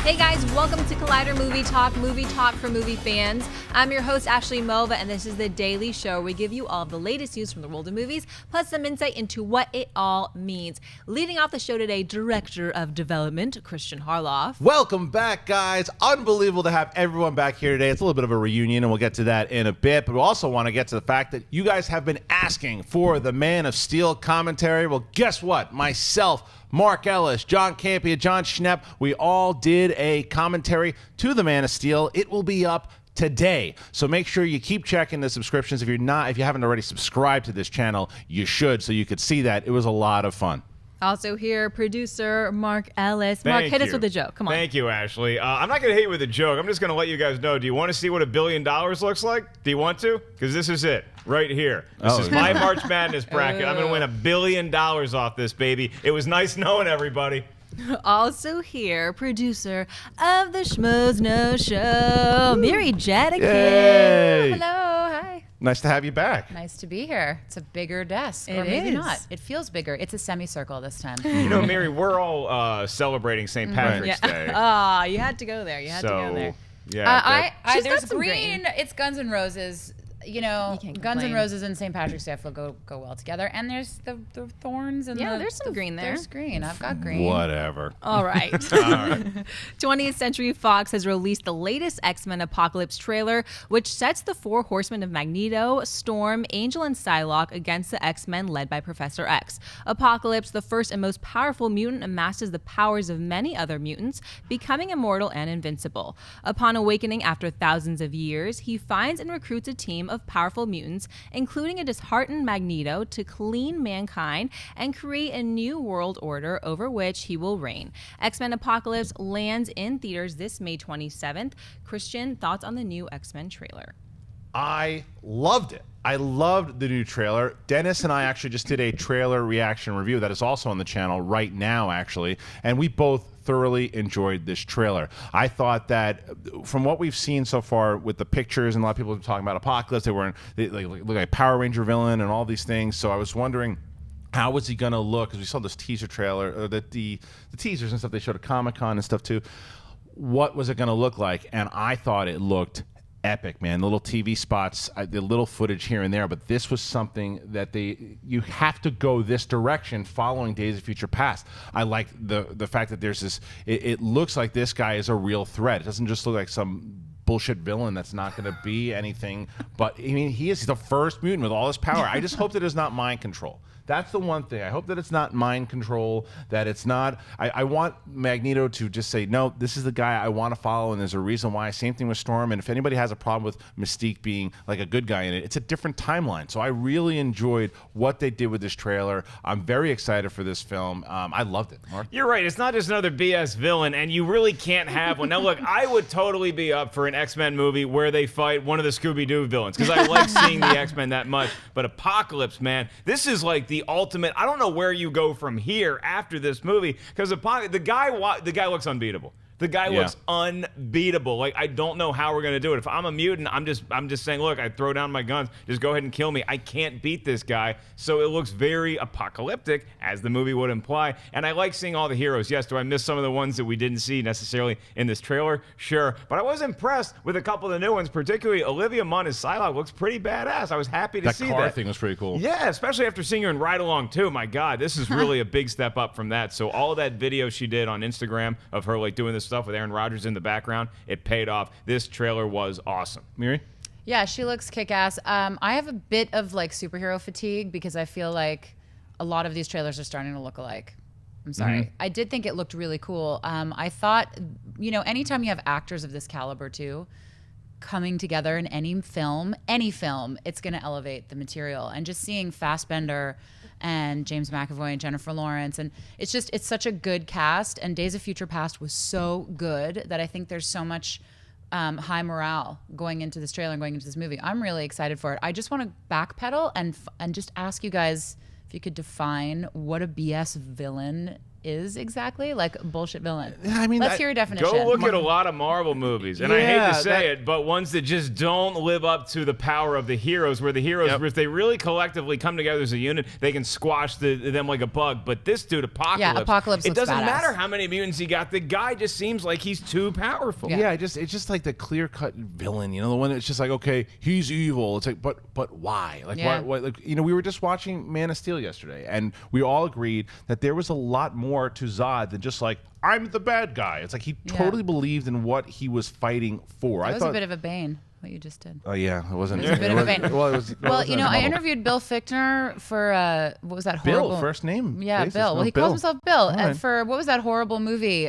Hey guys, welcome to Collider Movie Talk for movie fans. I'm your host, Ashley Melva, and this is the daily show where we give you all of the latest news from the world of movies, plus some insight into what it all means. Leading off the show today, Director of Development, Kristian Harloff. Welcome back, guys. Unbelievable to have everyone back here today. It's a little bit of a reunion, and we'll get to that in a bit, but we also want to get to the fact that you guys have been asking for the Man of Steel commentary. Well, guess what? Myself, Mark Ellis, John Campea, John Schnepp, we all did a commentary to the Man of Steel. It will be up today. So make sure you keep checking the subscriptions. If you haven't already subscribed to this channel, you should, so you could see that. It was a lot of fun. Also here, producer Mark Ellis. Mark, hit us with a joke. Come on. Thank you, Ashley. I'm not going to hit you with a joke. I'm just going to let you guys know. Do you want to see what $1 billion looks like? Do you want to? Because this is it right here. This is my March Madness bracket. I'm going to win $1 billion off this, baby. It was nice knowing everybody. Also here, producer of the Schmoes No Show, Miri Jedeikin. Yay. Hello, hi. Nice to have you back. Nice to be here. It's a bigger desk, or It maybe is. not. It feels bigger. It's a semicircle this time. You know, Miri, we're all celebrating St. Patrick's Day. Ah, you had to go there. You had to go there. Yeah. She's There's got some green. It's Guns N' Roses. You know, You can't Guns N' complain. Roses and St. Patrick's Day go well together. And there's the thorns and Yeah, there's some green there. There's green. I've got green. Whatever. All right. 20th Century Fox has released the latest X-Men Apocalypse trailer, which sets the Four Horsemen of Magneto, Storm, Angel, and Psylocke against the X-Men led by Professor X. Apocalypse, the first and most powerful mutant, amasses the powers of many other mutants, becoming immortal and invincible. Upon awakening after thousands of years, he finds and recruits a team of powerful mutants, including a disheartened Magneto, to clean mankind and create a new world order over which he will reign. X-Men Apocalypse lands in theaters this May 27th. Kristian, thoughts on the new X-Men trailer? I loved it. I loved the new trailer. Dennis and I actually just did a trailer reaction review that is also on the channel right now, actually, and we both thoroughly enjoyed this trailer. I thought that from what we've seen so far with the pictures, and a lot of people are talking about Apocalypse, they look like a Power Ranger villain and all these things, so I was wondering, how was he going to look? Because we saw this teaser trailer, or the teasers and stuff they showed at Comic-Con and stuff too. What was it going to look like? And I thought it looked epic, man. The little TV spots, the little footage here and there, but this was something that you have to go this direction following Days of Future Past. I like the fact that there's this, it looks like this guy is a real threat. It doesn't just look like some bullshit villain that's not going to be anything, but I mean, he's the first mutant with all this power. I just hope that it's not mind control. That's the one thing. I hope that it's not mind control, that it's not... I want Magneto to just say, no, this is the guy I want to follow, and there's a reason why. Same thing with Storm, and if anybody has a problem with Mystique being like a good guy in it, it's a different timeline. So I really enjoyed what they did with this trailer. I'm very excited for this film. I loved it. Mark? You're right. It's not just another BS villain, and you really can't have one. Now, look, I would totally be up for an X-Men movie where they fight one of the Scooby-Doo villains, because I like seeing the X-Men that much. But Apocalypse, man, this is like the ultimate. I don't know where you go from here after this movie, because the guy looks unbeatable. The guy looks unbeatable. Like, I don't know how we're going to do it. If I'm a mutant, I'm just saying, look, I throw down my guns. Just go ahead and kill me. I can't beat this guy. So it looks very apocalyptic, as the movie would imply. And I like seeing all the heroes. Yes, do I miss some of the ones that we didn't see necessarily in this trailer? Sure. But I was impressed with a couple of the new ones, particularly Olivia Munn as Psylocke looks pretty badass. I was happy to see that. That car thing was pretty cool. Yeah, especially after seeing her in Ride Along 2. My God, this is really a big step up from that. So all of that video she did on Instagram of her like doing this stuff with Aaron Rodgers in the background, it paid off. This trailer was awesome. Miri? Yeah, she looks kick-ass. I have a bit of like superhero fatigue because I feel like a lot of these trailers are starting to look alike. I'm sorry. I did think it looked really cool. I thought, you know, anytime you have actors of this caliber too coming together in any film, it's going to elevate the material. And just seeing Fassbender and James McAvoy and Jennifer Lawrence, and it's such a good cast. And Days of Future Past was so good that I think there's so much high morale going into this trailer and going into this movie. I'm really excited for it. I just want to backpedal and just ask you guys if you could define what a BS villain is exactly? Like bullshit villain. I mean, let's hear a definition. Go look at a lot of Marvel movies, and I hate to say it, but ones that just don't live up to the power of the heroes, where the heroes, if they really collectively come together as a unit, they can squash them like a bug. But this dude, Apocalypse, Yeah, Apocalypse it looks doesn't badass. matter how many mutants he got. The guy just seems like he's too powerful. Yeah, it's just like the clear-cut villain, you know, the one that's just like, okay, he's evil. It's like, but why? Like, why? Like, you know, we were just watching Man of Steel yesterday, and we all agreed that there was a lot more to Zod than just like, I'm the bad guy. It's like he totally believed in what he was fighting for. That was a bit of a bane, what you just did. Oh yeah, it wasn't. It was a bit of a bane. Well, it was. Well, you know, I interviewed Bill Fichtner for what was that horrible? Bill, first name. Yeah, basis. Bill. No, Well, he calls himself Bill. Right. For what was that horrible movie?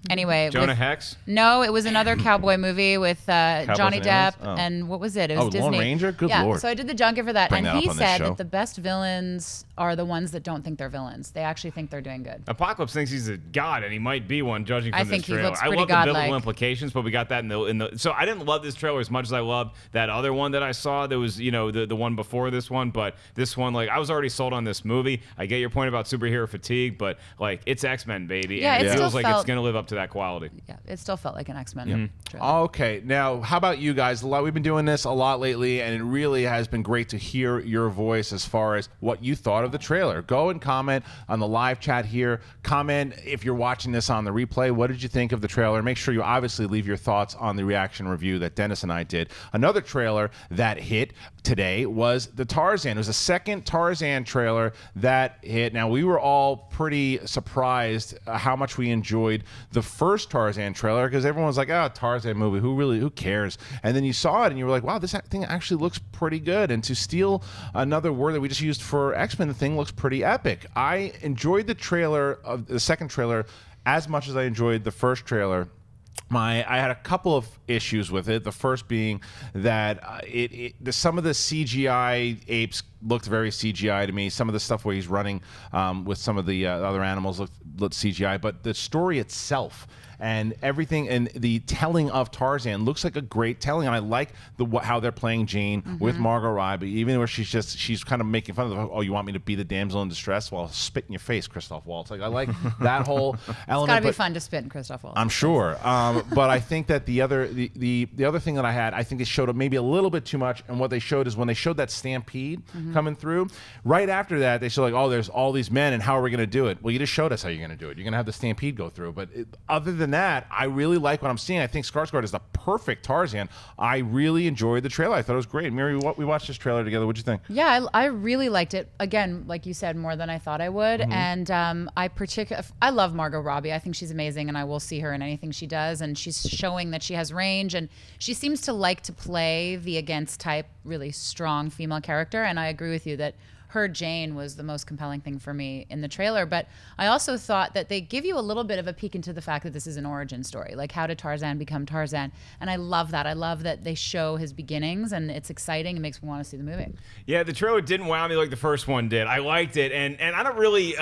Anyway, Jonah Hex? No, it was another cowboy movie with Johnny and Depp, Aliens? Oh. and what was it? It was Disney. Lone Ranger. Good yeah, lord. so I did the junket for that, Bring and that he up on this said show. that the best villains are the ones that don't think they're villains. They actually think they're doing good. Apocalypse thinks he's a god, and he might be one, judging from I this think he trailer. looks I pretty love the biblical godlike. implications, but we got that in the. So I didn't love this trailer as much as I loved that other one that I saw. That was, you know, the one before this one, but this one, like, I was already sold on this movie. I get your point about superhero fatigue, but like, it's X-Men, baby, Yeah, and it it still feels like it's felt- gonna live up to that quality. Yeah, it still felt like an X-Men trailer. Okay, now how about you guys? We've been doing this a lot lately, and it really has been great to hear your voice as far as what you thought of the trailer. Go and comment on the live chat here. Comment if you're watching this on the replay. What did you think of the trailer? Make sure you obviously leave your thoughts on the reaction review that Dennis and I did. Another trailer that hit today was the Tarzan. It was the second Tarzan trailer that hit. Now, we were all pretty surprised how much we enjoyed the first Tarzan trailer, because everyone was like, oh, Tarzan movie, who cares? And then you saw it and you were like, wow, this thing actually looks pretty good. And to steal another word that we just used for X-Men, the thing looks pretty epic. I enjoyed the trailer, of the second trailer, as much as I enjoyed the first trailer. I had a couple of issues with it. The first being that some of the CGI apes looked very CGI to me. Some of the stuff where he's running with some of the other animals looked CGI. But the story itself and everything and the telling of Tarzan looks like a great telling. And I like how they're playing Jane with Margot Robbie, even where she's kind of making fun of the, oh, you want me to be the damsel in distress? Well, spit in your face, Christoph Waltz. Like, I like that whole element. It's got to be fun to spit in Christoph Waltz. I'm sure. But I think that the other thing that I had, I think they showed up maybe a little bit too much. And what they showed is when they showed that stampede coming through, right after that, they showed like, oh, there's all these men, and how are we going to do it? Well, you just showed us how you're going to do it. You're going to have the stampede go through. But other than that, I really like what I'm seeing. I think Skarsgård is the perfect Tarzan. I really enjoyed the trailer. I thought it was great. Miri, we watched this trailer together. What'd you think? Yeah, I really liked it. Again, like you said, more than I thought I would. And I love Margot Robbie. I think she's amazing, and I will see her in anything she does. And she's showing that she has range, and she seems to like to play the against type, really strong female character. And I agree with you that her Jane was the most compelling thing for me in the trailer. But I also thought that they give you a little bit of a peek into the fact that this is an origin story. Like, how did Tarzan become Tarzan? And I love that. I love that they show his beginnings, and it's exciting. It makes me want to see the movie. Yeah, the trailer didn't wow me like the first one did. I liked it, and I don't really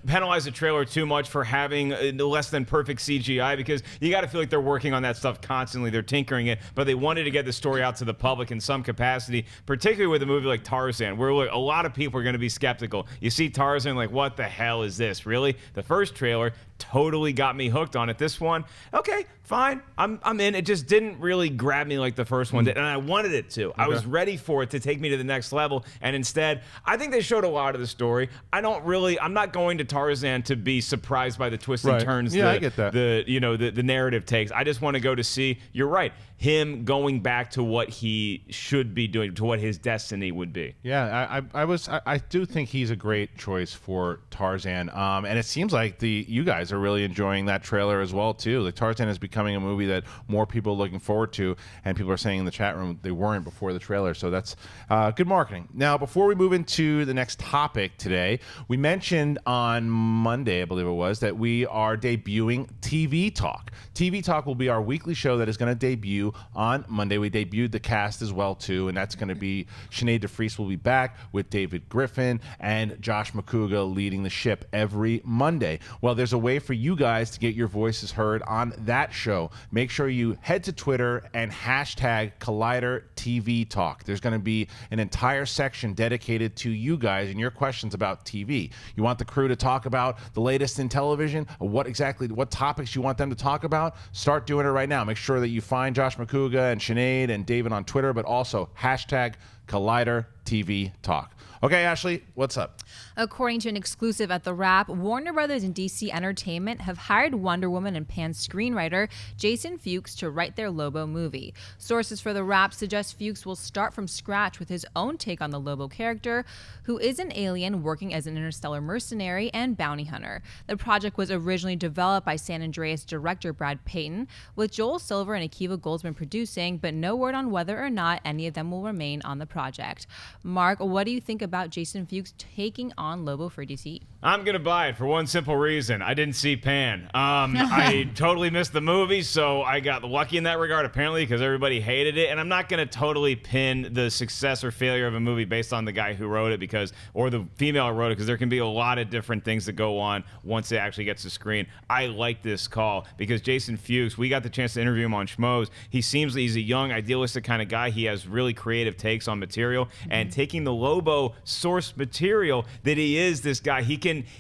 penalize the trailer too much for having less than perfect CGI, because you got to feel like they're working on that stuff constantly. They're tinkering it, but they wanted to get the story out to the public in some capacity, particularly with a movie like Tarzan, where a lot of people are going to be skeptical. You see Tarzan, like, what the hell is this? Really? The first trailer totally got me hooked on it. This one, okay, fine, I'm in. It just didn't really grab me like the first one did, and I wanted it to. I was ready for it to take me to the next level, and instead, I think they showed a lot of the story. I'm not going to Tarzan to be surprised by the twists and turns. Yeah, I get that. The narrative takes. I just want to go to see. You're right. Him going back to what he should be doing, to what his destiny would be. Yeah, I do think he's a great choice for Tarzan, and it seems like you guys are really enjoying that trailer as well too. Like, Tarzan is becoming a movie that more people are looking forward to, and people are saying in the chat room they weren't before the trailer. So that's good marketing. Now, before we move into the next topic today, we mentioned on Monday, I believe it was, that we are debuting TV Talk. TV Talk will be our weekly show that is going to debut on Monday. We debuted the cast as well too, and that's going to be Sinead DeFries will be back with David Griffin and Josh McCouga leading the ship every Monday. Well, there's a way way for you guys to get your voices heard on that show. Make sure you head to Twitter and hashtag Collider TV Talk. There's going to be an entire section dedicated to you guys and your questions about TV. You want the crew to talk about the latest in television, what topics you want them to talk about? Start doing it right now. Make sure that you find Josh McCouga and Sinead and David on Twitter, but also hashtag Collider TV Talk. Okay, Ashley, what's up? According to an exclusive at The Wrap, Warner Brothers and DC Entertainment have hired Wonder Woman and Pan screenwriter Jason Fuchs to write their Lobo movie. Sources for The Wrap suggest Fuchs will start from scratch with his own take on the Lobo character, who is an alien working as an interstellar mercenary and bounty hunter. The project was originally developed by San Andreas director Brad Payton, with Joel Silver and Akiva Goldsman producing, but no word on whether or not any of them will remain on the project. Mark, what do you think about Jason Fuchs taking on Lobo for DC? I'm going to buy it for one simple reason. I didn't see Pan. I totally missed the movie, so I got lucky in that regard, apparently, because everybody hated it. And I'm not going to totally pin the success or failure of a movie based on the guy who wrote it or the female who wrote it, because there can be a lot of different things that go on once it actually gets to screen. I like this call because Jason Fuchs, we got the chance to interview him on Schmoes. He seems he's a young, idealistic kind of guy. He has really creative takes on material, and taking the Lobo source material that he is this guy,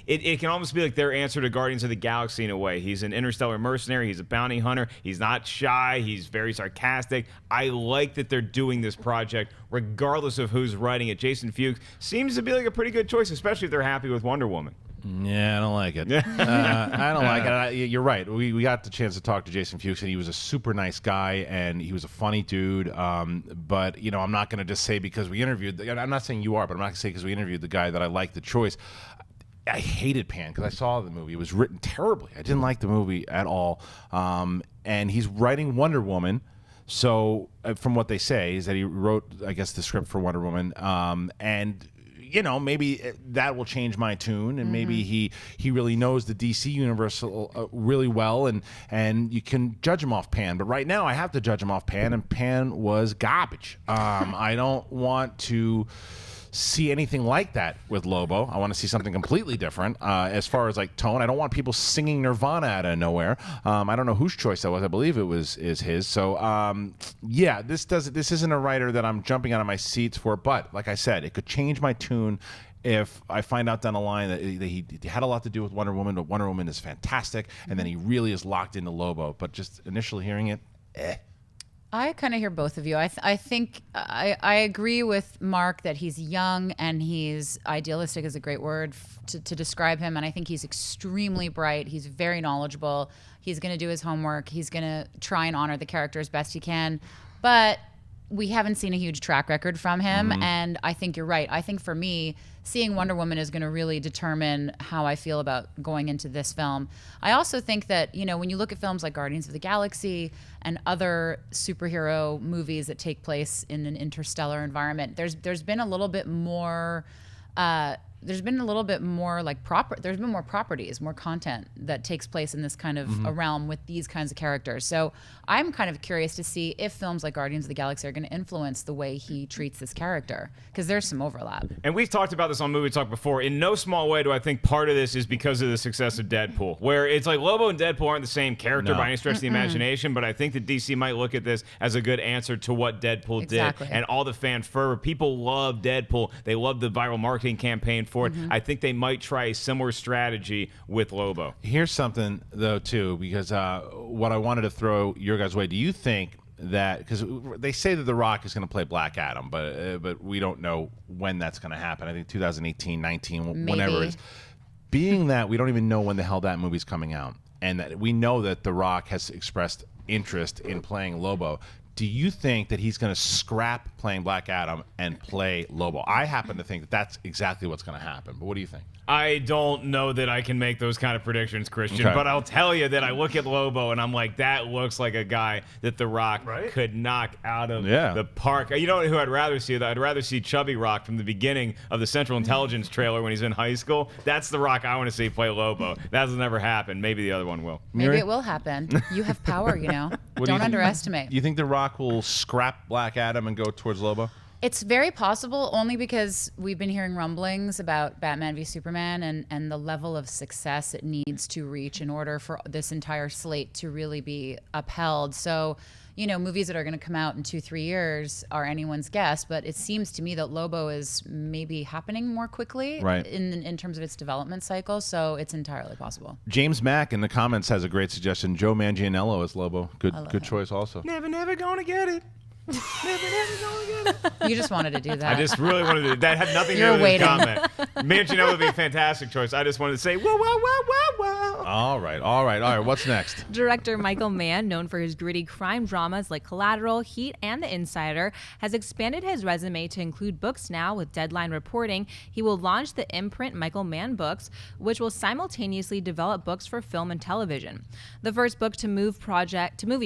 it can almost be like their answer to Guardians of the Galaxy in a way. He's an interstellar mercenary, he's a bounty hunter, he's not shy, he's very sarcastic. I like that they're doing this project regardless of who's writing it. Jason Fuchs seems to be like a pretty good choice, especially if they're happy with Wonder Woman. Yeah, I don't like it. I don't like it. You're right. We got the chance to talk to Jason Fuchs, and he was a super nice guy, and he was a funny dude. But, I'm not going to just say because we interviewed, I'm not saying you are, but I'm not going to say because we interviewed the guy that I liked the choice. I hated Pan because I saw the movie. It was written terribly. I didn't like the movie at all. And he's writing Wonder Woman. So from what they say is that he wrote, I guess, the script for Wonder Woman. And maybe that will change my tune, and maybe he really knows the DC universe really well, and you can judge him off Pan. But right now, I have to judge him off Pan, and Pan was garbage. I don't want to see anything like that with Lobo. I want to see something completely different as far as like tone. I don't want people singing Nirvana out of nowhere. I don't know whose choice that was. I believe it is his. So yeah, this isn't a writer that I'm jumping out of my seats for. But like I said, it could change my tune if I find out down the line that he had a lot to do with Wonder Woman. But Wonder Woman is fantastic, and then he really is locked into Lobo. But just initially hearing it, I kind of hear both of you. I think I agree with Mark that he's young and he's idealistic is a great word to describe him. And I think he's extremely bright. He's very knowledgeable. He's going to do his homework. He's going to try and honor the character as best he can. But we haven't seen a huge track record from him. And I think you're right. I think for me, seeing Wonder Woman is going to really determine how I feel about going into this film. I also think that, when you look at films like Guardians of the Galaxy and other superhero movies that take place in an interstellar environment, there's been a little bit more there's been more properties, more content that takes place in this kind of a realm with these kinds of characters. So I'm kind of curious to see if films like Guardians of the Galaxy are going to influence the way he treats this character, because there's some overlap. And we've talked about this on Movie Talk before. In no small way do I think part of this is because of the success of Deadpool, where it's like Lobo and Deadpool aren't the same character by any stretch of the imagination, but I think that DC might look at this as a good answer to what Deadpool did and all the fan fervor. People love Deadpool. They love the viral marketing campaign for it. I think they might try a similar strategy with Lobo. Here's something, though, too, because what I wanted to throw your guys' way. Do you think that, because they say that The Rock is going to play Black Adam, but we don't know when that's going to happen. I think 2018, 19, whenever it is. Being that we don't even know when the hell that movie's coming out, and that we know that The Rock has expressed interest in playing Lobo, do you think that he's going to scrap playing Black Adam and play Lobo? I happen to think that that's exactly what's going to happen. But what do you think? I don't know that I can make those kind of predictions, Christian, but I'll tell you that I look at Lobo and I'm like, that looks like a guy that The Rock could knock out of the park. You know who I'd rather see? I'd rather see Chubby Rock from the beginning of the Central Intelligence trailer when he's in high school. That's The Rock I want to see play Lobo. That has never happened. Maybe the other one will. Maybe it will happen. You have power, Don't underestimate. You think The Rock will scrap Black Adam and go towards Lobo? It's very possible, only because we've been hearing rumblings about Batman v Superman and the level of success it needs to reach in order for this entire slate to really be upheld. So, you know, movies that are going to come out in 2-3 years are anyone's guess, but it seems to me that Lobo is maybe happening more quickly in terms of its development cycle, so it's entirely possible. James Mack in the comments has a great suggestion. Joe Manganiello as Lobo. Good choice also. Never gonna get it. Never gonna get it. You just wanted to do that. I just really wanted to. That had nothing to do with his comment. Manganiello would be a fantastic choice. I just wanted to say, whoa, whoa, whoa, whoa, whoa. All right. What's next? Director Michael Mann, known for his gritty crime dramas like Collateral, Heat, and The Insider, has expanded his resume to include books now. With Deadline reporting, he will launch the imprint Michael Mann Books, which will simultaneously develop books for film and television. The first book to movie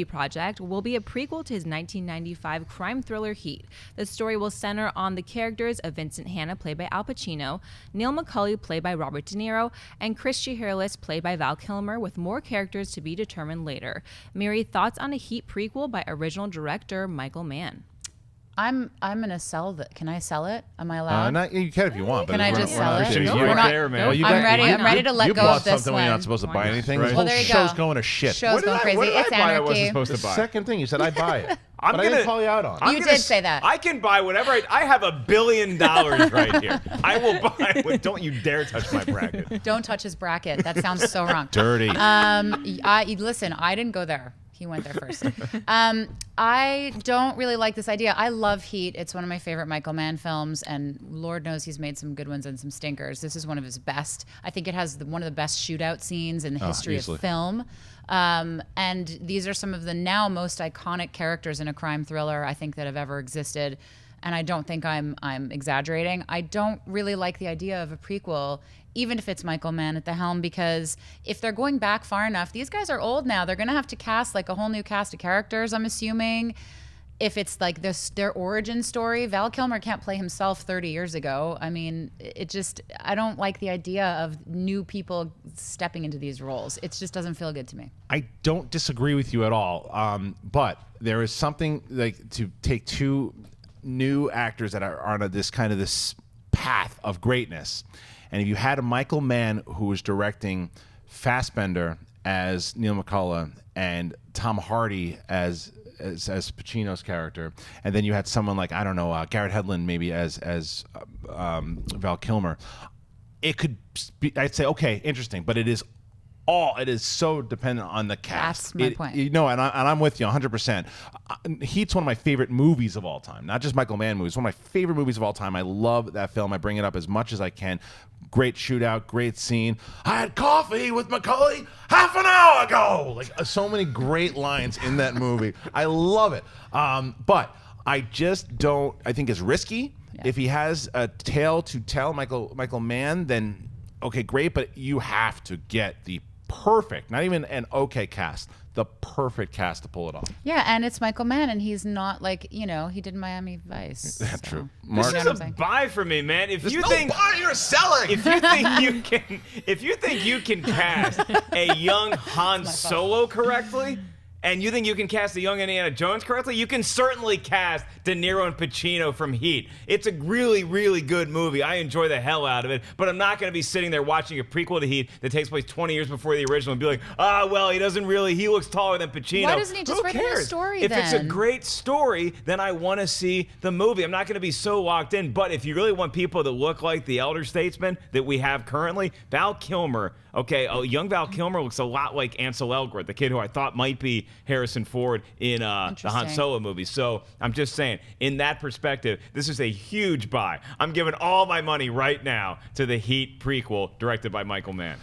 project will be a prequel to his 1995 crime thriller Heat. The story will center on the characters of Vincent Hanna, played by Al Pacino, Neil McCauley, played by Robert De Niro, and Kristian Harloff, played by Val Kilmer, with more characters to be determined later. Miri, thoughts on a Heat prequel by original director Michael Mann? I'm gonna sell that. Can I sell it? Am I allowed? You can if you want. Can I just sell it? You're not- there, man. I'm ready to let you go bought of this something when you're one. not supposed to buy anything. Right. This Well, whole there you show's go. going to shit. Show's going crazy. What did It's I buy I wasn't anarchy. supposed The to buy? second thing you said, I buy it. I'm but I gonna- didn't call you out on it. You did say that. I can buy whatever I have $1 billion right here. I will buy. Don't you dare touch my bracket. Don't touch his bracket. That sounds so wrong. Dirty. Listen, I didn't go there. He went there first. I don't really like this idea. I love Heat. It's one of my favorite Michael Mann films, and Lord knows he's made some good ones and some stinkers. This is one of his best. I think it has one of the best shootout scenes in the history easily. of film. And these are some of the now most iconic characters in a crime thriller, I think, that have ever existed. And I don't think I'm exaggerating. I don't really like the idea of a prequel, even if it's Michael Mann at the helm, because if they're going back far enough, these guys are old now. They're going to have to cast like a whole new cast of characters, I'm assuming. If it's like their origin story, Val Kilmer can't play himself 30 years ago. I mean, I don't like the idea of new people stepping into these roles. It just doesn't feel good to me. I don't disagree with you at all. But there is something like to take two new actors that are on this path of greatness. And if you had a Michael Mann who was directing Fassbender as Neil McCullough and Tom Hardy as Pacino's character, and then you had someone like, I don't know, Garrett Hedlund maybe as Val Kilmer, it could be, I'd say, okay, interesting, but it is so dependent on the cast. That's my point. And I'm with you 100%. Heat's one of my favorite movies of all time, not just Michael Mann movies. One of my favorite movies of all time. I love that film. I bring it up as much as I can. Great shootout, great scene. I had coffee with Macaulay half an hour ago. Like so many great lines in that movie. I love it. But I just don't. I think it's risky. Yeah. If he has a tale to tell, Michael Mann, then okay, great. But you have to get the perfect, not even an okay cast, the perfect cast to pull it off. Yeah, and it's Michael Mann, and he's not like, he did Miami Vice. That's so. true. This is a buy for me, man. If There's you no think buy, you're selling. if you think you can cast a young Han Solo correctly, and you think you can cast a young Indiana Jones correctly, you can certainly cast De Niro and Pacino from Heat. It's a really, really good movie. I enjoy the hell out of it, but I'm not going to be sitting there watching a prequel to Heat that takes place 20 years before the original and be like, well, he looks taller than Pacino. Why doesn't he just write the story If then? it's a great story, then I want to see the movie. I'm not going to be so locked in, but if you really want people that look like the elder statesmen that we have currently, Val Kilmer, young Val Kilmer looks a lot like Ansel Elgort, the kid who I thought might be Harrison Ford in the Han Solo movie. So I'm just saying, in that perspective, this is a huge buy. I'm giving all my money right now to the Heat prequel directed by Michael Mann.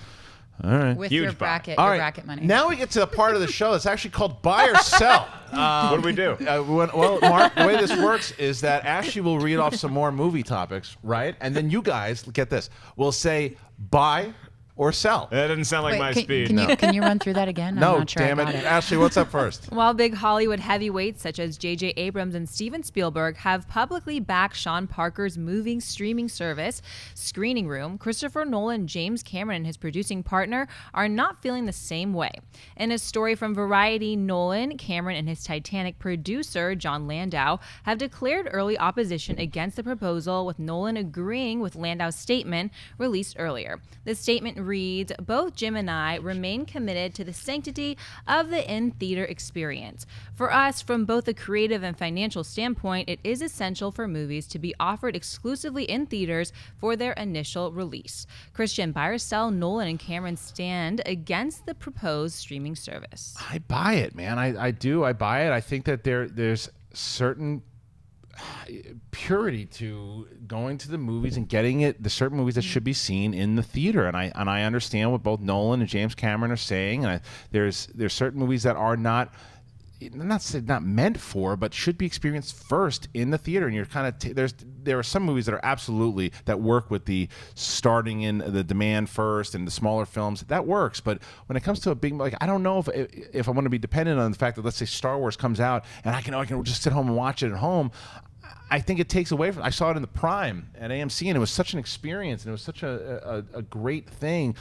All right. With Huge your buy. bracket, All your right. bracket money. Now we get to the part of the show that's actually called Buy or Sell. What do we do? Well, Mark, the way this works is that Ashley will read off some more movie topics, right? And then you guys, get this, will say buy or sell. That doesn't sound like Wait, my can, speed. Can you run through that again? I'm No, not sure damn I it. got it. Ashley, what's up first? While big Hollywood heavyweights such as J.J. Abrams and Steven Spielberg have publicly backed Sean Parker's moving streaming service, Screening Room, Christopher Nolan, James Cameron, and his producing partner are not feeling the same way. In a story from Variety, Nolan, Cameron, and his Titanic producer, John Landau, have declared early opposition against the proposal, with Nolan agreeing with Landau's statement released earlier. The statement reads, "Both Jim and I remain committed to the sanctity of the in-theater experience. For us, from both a creative and financial standpoint, it is essential for movies to be offered exclusively in theaters for their initial release." Christian, buy or sell, Nolan and Cameron stand against the proposed streaming service? I buy it, man. I do. I buy it. I think that there's certain purity to going to the movies and getting it. The certain movies that should be seen in the theater, and I understand what both Nolan and James Cameron are saying. And there's certain movies that are not meant for, but should be experienced first in the theater. And you're kind of there are some movies that are absolutely that work with the starting in the demand first and the smaller films that works. But when it comes to a big, like, I don't know if I want to be dependent on the fact that, let's say, Star Wars comes out and I can just sit home and watch it at home. I think it takes away from. I saw it in the Prime at AMC, and it was such an experience, and it was such a great thing.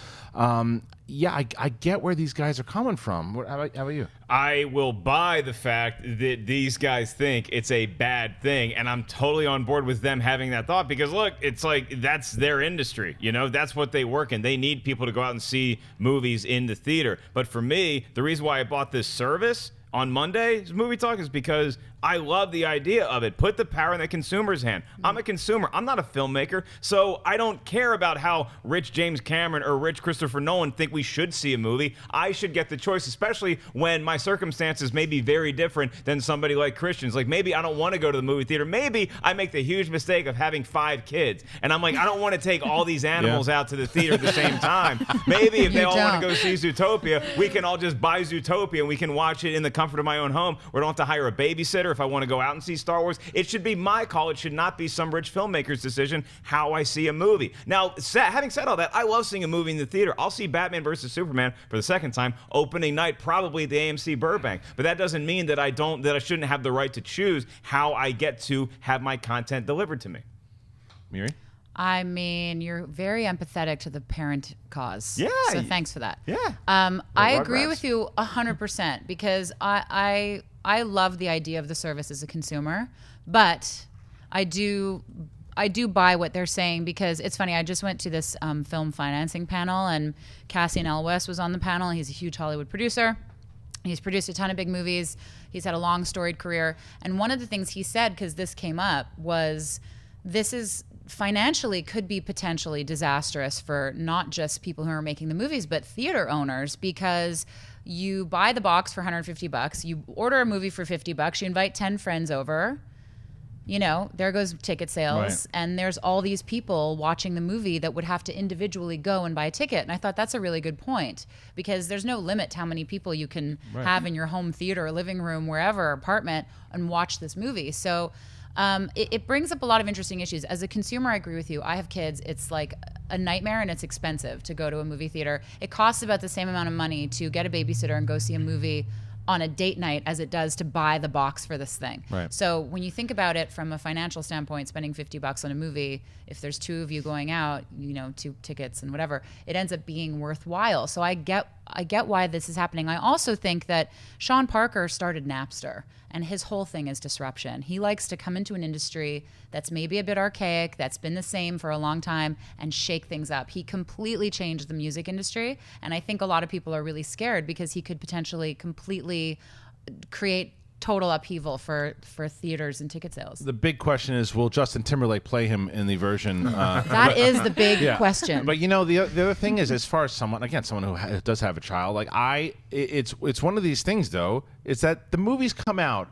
Yeah, I get where these guys are coming from. How about you? I will buy the fact that these guys think it's a bad thing, and I'm totally on board with them having that thought, because look, it's like that's their industry, you know, that's what they work in. They need people to go out and see movies in the theater. But for me, the reason why I bought this service on Monday's Movie Talk is because I love the idea of it. Put the power in the consumer's hand. I'm a consumer. I'm not a filmmaker, so I don't care about how rich James Cameron or rich Christopher Nolan think we should see a movie. I should get the choice, especially when my circumstances may be very different than somebody like Christian's. Like, maybe I don't want to go to the movie theater. Maybe I make the huge mistake of having 5 kids, and I'm like, I don't want to take all these animals out to the theater at the same time. Maybe if they all want to go see Zootopia, we can all just buy Zootopia and we can watch it in the comfort of my own home. We don't have to hire a babysitter if I want to go out and see Star Wars. It should be my call. It should not be some rich filmmaker's decision how I see a movie. Now, having said all that, I love seeing a movie in the theater. I'll see Batman vs. Superman for the second time, opening night, probably at the AMC Burbank. But that doesn't mean that I shouldn't have the right to choose how I get to have my content delivered to me. Miri? I mean, you're very empathetic to the parent cause. Yeah. So thanks for that. Yeah. I agree with you 100%, because I love the idea of the service as a consumer, but I do buy what they're saying, because it's funny. I just went to this film financing panel, and Cassian Elwes was on the panel. He's a huge Hollywood producer. He's produced a ton of big movies. He's had a long storied career. And one of the things he said, because this came up, was this is financially could be potentially disastrous for not just people who are making the movies, but theater owners, because you buy the box for $150, you order a movie for $50, you invite 10 friends over, you know, there goes ticket sales, Right. and there's all these people watching the movie that would have to individually go and buy a ticket. And I thought that's a really good point, because there's no limit to how many people you can have in your home theater, living room, wherever, apartment, and watch this movie. So it brings up a lot of interesting issues. As a consumer, I agree with you. I have kids. It's like a nightmare, and it's expensive to go to a movie theater. It costs about the same amount of money to get a babysitter and go see a movie on a date night as it does to buy the box for this thing. Right. So when you think about it from a financial standpoint, spending $50 on a movie, if there's 2 of you going out, you know, 2 tickets and whatever, it ends up being worthwhile. So I get why this is happening. I also think that Sean Parker started Napster, and his whole thing is disruption. He likes to come into an industry that's maybe a bit archaic, that's been the same for a long time, and shake things up. He completely changed the music industry, and I think a lot of people are really scared because he could potentially completely create total upheaval for theaters and ticket sales. The big question is, will Justin Timberlake play him in the version? That is the big question. But you know, the other thing is, as far as someone who does have a child, like it's one of these things though, is that the movies come out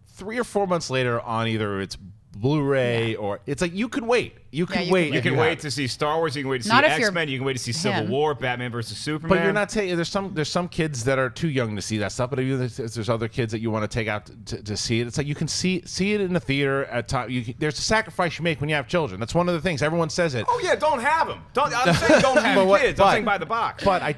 3 or 4 months later on either it's Blu-ray or it's like you could wait. You can you wait. You can have wait it. to see Star Wars. You can wait to see Not if you're X-Men. You can wait to see Civil him. War, Batman versus Superman. But you're not taking. There's some kids that are too young to see that stuff. But if there's other kids that you want to take out to see it, it's like you can see it in the theater at time. There's a sacrifice you make when you have children. That's one of the things everyone says it. Oh yeah, don't have them. I'm saying don't have kids. I'm saying buy the box. But I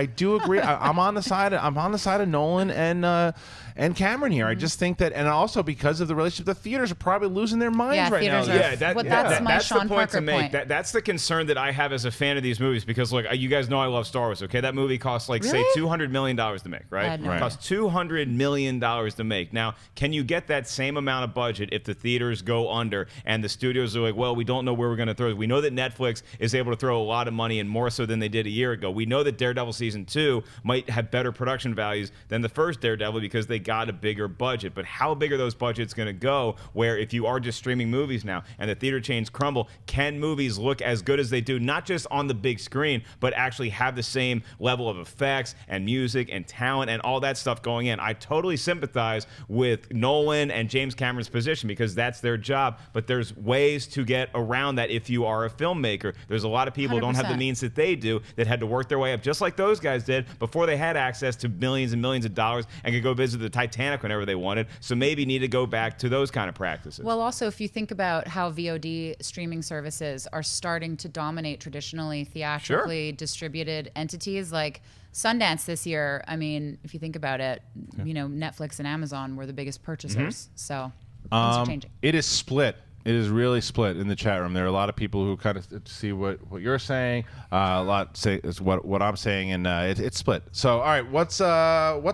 do agree. I'm on the side of Nolan and Cameron here. I just think that, and also because of the relationship, the theaters are probably losing their minds right now. theaters are- that's my that's Sean the point Parker to make. point. That's the concern that I have as a fan of these movies, because look, you guys know I love Star Wars. Okay, that movie costs like Really? say $200 million to make, right? I know. It costs $200 million to make. Now, can you get that same amount of budget if the theaters go under and the studios are like, well, we don't know where we're going to throw it. We know that Netflix is able to throw a lot of money, and more so than they did a year ago. We know that Daredevil season 2 might have better production values than the first Daredevil because they got a bigger budget. But how big are those budgets going to go, where if you are just streaming movies now and the theater chains crumble, can movies look as good as they do, not just on the big screen, but actually have the same level of effects and music and talent and all that stuff going in? I totally sympathize with Nolan and James Cameron's position because that's their job, but there's ways to get around that if you are a filmmaker. There's a lot of people who don't have the 100%. means that they do that had to work their way up, just like those guys did before they had access to millions and millions of dollars and could go visit the Titanic whenever they wanted. So maybe need to go back to those kind of practices. Well, also, if you think about how VOD streaming services are starting to dominate traditionally theatrically distributed entities like Sundance this year, I mean, if you think about it, Netflix and Amazon were the biggest purchasers. So things are changing. It is split. It is really split in the chat room. There are a lot of people who kind of see what you're saying. A lot say is what I'm saying, and it's split. So, all right, what's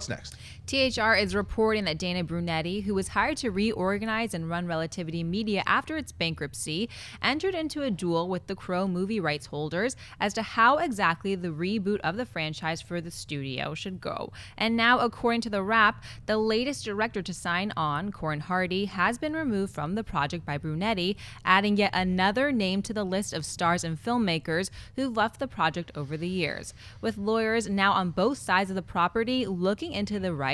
next? THR is reporting that Dana Brunetti, who was hired to reorganize and run Relativity Media after its bankruptcy, entered into a duel with the Crow movie rights holders as to how exactly the reboot of the franchise for the studio should go. And now, according to the Wrap, the latest director to sign on, Corin Hardy, has been removed from the project by Brunetti, adding yet another name to the list of stars and filmmakers who've left the project over the years. With lawyers now on both sides of the property looking into the rights,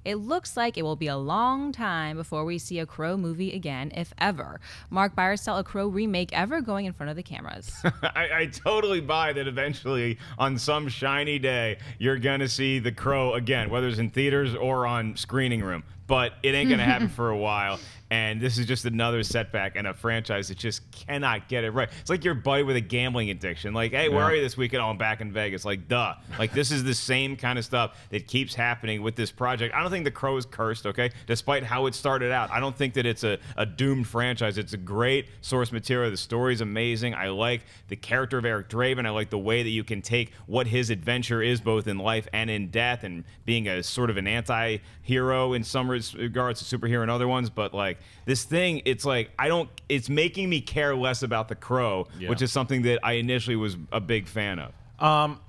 it looks like it will be a long time before we see a Crow movie again, if ever. Mark Byers saw a Crow remake ever going in front of the cameras. I totally buy that eventually on some shiny day you're going to see The Crow again, whether it's in theaters or on screening room. But it ain't going to happen for a while. And this is just another setback in a franchise that just cannot get it right. It's like your buddy with a gambling addiction. Like, hey, where are you this weekend? Oh, I'm back in Vegas. Like, duh. Like, this is the same kind of stuff that keeps happening with this project. I don't think The Crow is cursed, okay? Despite how it started out. I don't think that it's a doomed franchise. It's a great source material. The story's amazing. I like the character of Eric Draven. I like the way that you can take what his adventure is, both in life and in death, and being a sort of an anti-hero in some regards, a superhero in other ones. But, like, this thing, it's like, it's making me care less about The Crow, which is something that I initially was a big fan of.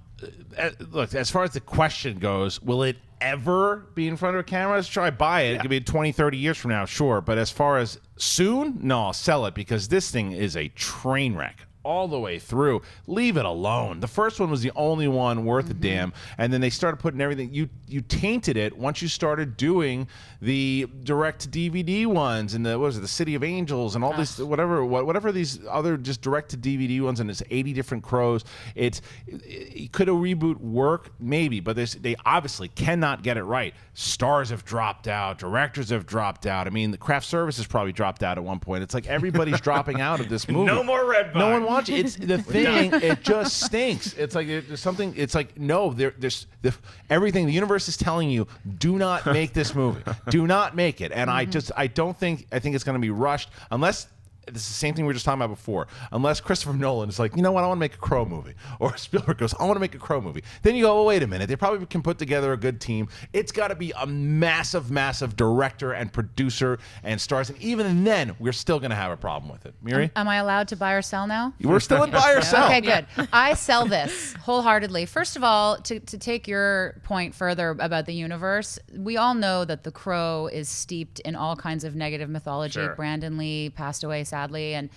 Look, as far as the question goes, will it ever be in front of a camera? Let's try buy it. It could be 20, 30 years from now, sure. But as far as soon, no, I'll sell it because this thing is a train wreck all the way through. Leave it alone. The first one was the only one worth a damn, and then they started putting everything. You tainted it once you started doing the direct to DVD ones and the City of Angels and all this whatever these other just direct to DVD ones, and it's 80 different Crows. Could a reboot work? Maybe, but they obviously cannot get it right. Stars have dropped out, directors have dropped out. I mean, the craft services probably dropped out at one point. It's like everybody's dropping out of this movie. No more Red Bar. No one watch it. It's the thing. It just stinks. It's like there's something. It's like no. There's everything. The universe is telling you, do not make this movie. Do not make it. And I don't think. I think it's going to be rushed unless. This is the same thing we were just talking about before. Unless Christopher Nolan is like, you know what, I want to make a Crow movie. Or Spielberg goes, I want to make a Crow movie. Then you go, oh, wait a minute. They probably can put together a good team. It's got to be a massive, massive director and producer and stars. And even then, we're still going to have a problem with it. Miri? Am I allowed to buy or sell now? We're still in buy or sell. Okay, good. I sell this wholeheartedly. First of all, to take your point further about the universe, we all know that The Crow is steeped in all kinds of negative mythology. Sure. Brandon Lee passed away sadly, and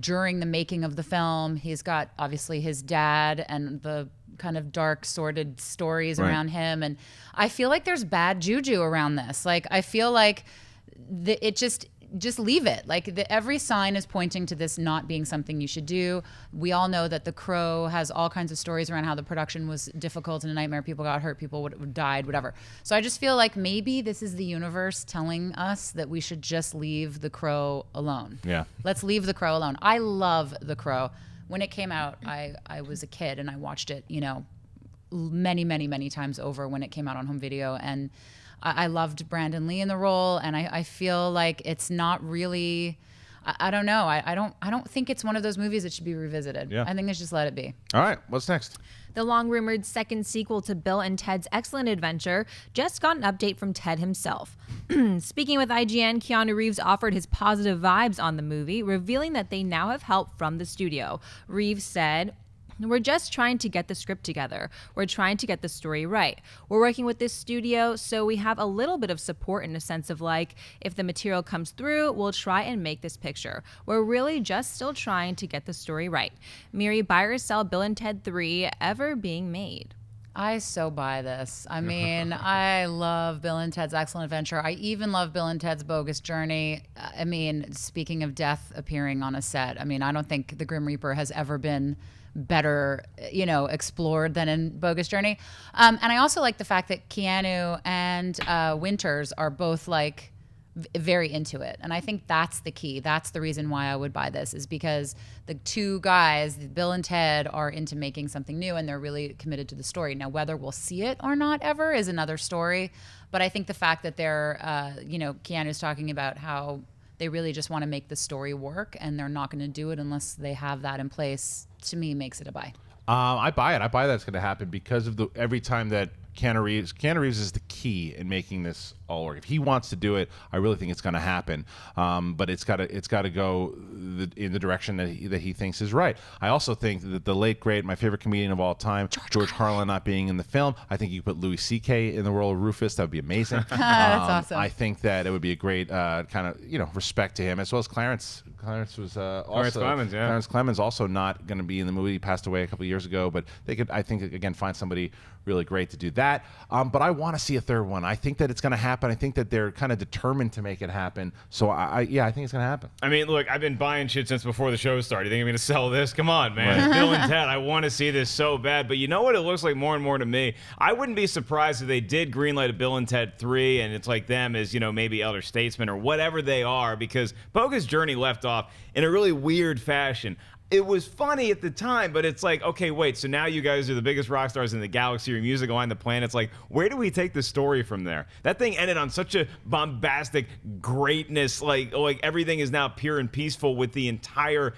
during the making of the film, he's got obviously his dad and the kind of dark, sordid stories around him, and I feel like there's bad juju around this. Like, I feel like it just just leave it. Like every sign is pointing to this not being something you should do. We all know that The Crow has all kinds of stories around how the production was difficult and a nightmare. People got hurt, people died, whatever. So I just feel like maybe this is the universe telling us that we should just leave The Crow alone. Yeah. Let's leave The Crow alone. I love The Crow. When it came out, I was a kid and I watched it, many, many, many times over when it came out on home video. And I loved Brandon Lee in the role, and I feel like it's not really. I don't know. I don't think it's one of those movies that should be revisited. Yeah. I think they should just let it be. All right, what's next? The long-rumored second sequel to Bill and Ted's Excellent Adventure just got an update from Ted himself. Speaking with IGN, Keanu Reeves offered his positive vibes on the movie, revealing that they now have help from the studio. Reeves said, "We're just trying to get the script together. We're trying to get the story right. We're working with this studio, so we have a little bit of support in a sense of like, if the material comes through, we'll try and make this picture. We're really just still trying to get the story right." Miri, buy or sell Bill and Ted 3 ever being made? I so buy this. I mean, I love Bill and Ted's Excellent Adventure. I even love Bill and Ted's Bogus Journey. I mean, speaking of death appearing on a set, I mean, I don't think the Grim Reaper has ever been better, explored than in Bogus Journey. And I also like the fact that Keanu and Winters are both like very into it. And I think that's the key. That's the reason why I would buy this, is because the two guys, Bill and Ted, are into making something new and they're really committed to the story. Now, whether we'll see it or not ever is another story. But I think the fact that they're, Keanu's talking about how they really just want to make the story work and they're not going to do it unless they have that in place, to me makes it a buy. I buy it. I buy that's going to happen because of every time that Keanu Reeves is the key in making this all work. If he wants to do it, I really think it's going to happen. But it's got to go in the direction that he thinks is right. I also think that the late great, my favorite comedian of all time, George Carlin, not being in the film. I think you put Louis C.K. in the role of Rufus. That would be amazing. That's awesome. I think that it would be a great kind of respect to him, as well as Clarence. Clarence was also Clemens, yeah. Clarence Clemens also not going to be in the movie. He passed away a couple of years ago, but they could, I think, again, find somebody really great to do that. But I want to see a third one. I think that it's going to happen. I think that they're kind of determined to make it happen. So I think it's going to happen. I mean, look, I've been buying shit since before the show started. You think I'm going to sell this? Come on, man. Bill and Ted, I want to see this so bad. But you know what it looks like more and more to me? I wouldn't be surprised if they did greenlight a Bill and Ted 3 and it's like them as, maybe elder statesmen or whatever they are, because Bogus Journey left off in a really weird fashion. It was funny at the time, but it's like, okay, wait, so now you guys are the biggest rock stars in the galaxy, your music on the planet. It's like, where do we take the story from there? That thing ended on such a bombastic greatness, like everything is now pure and peaceful with the entire,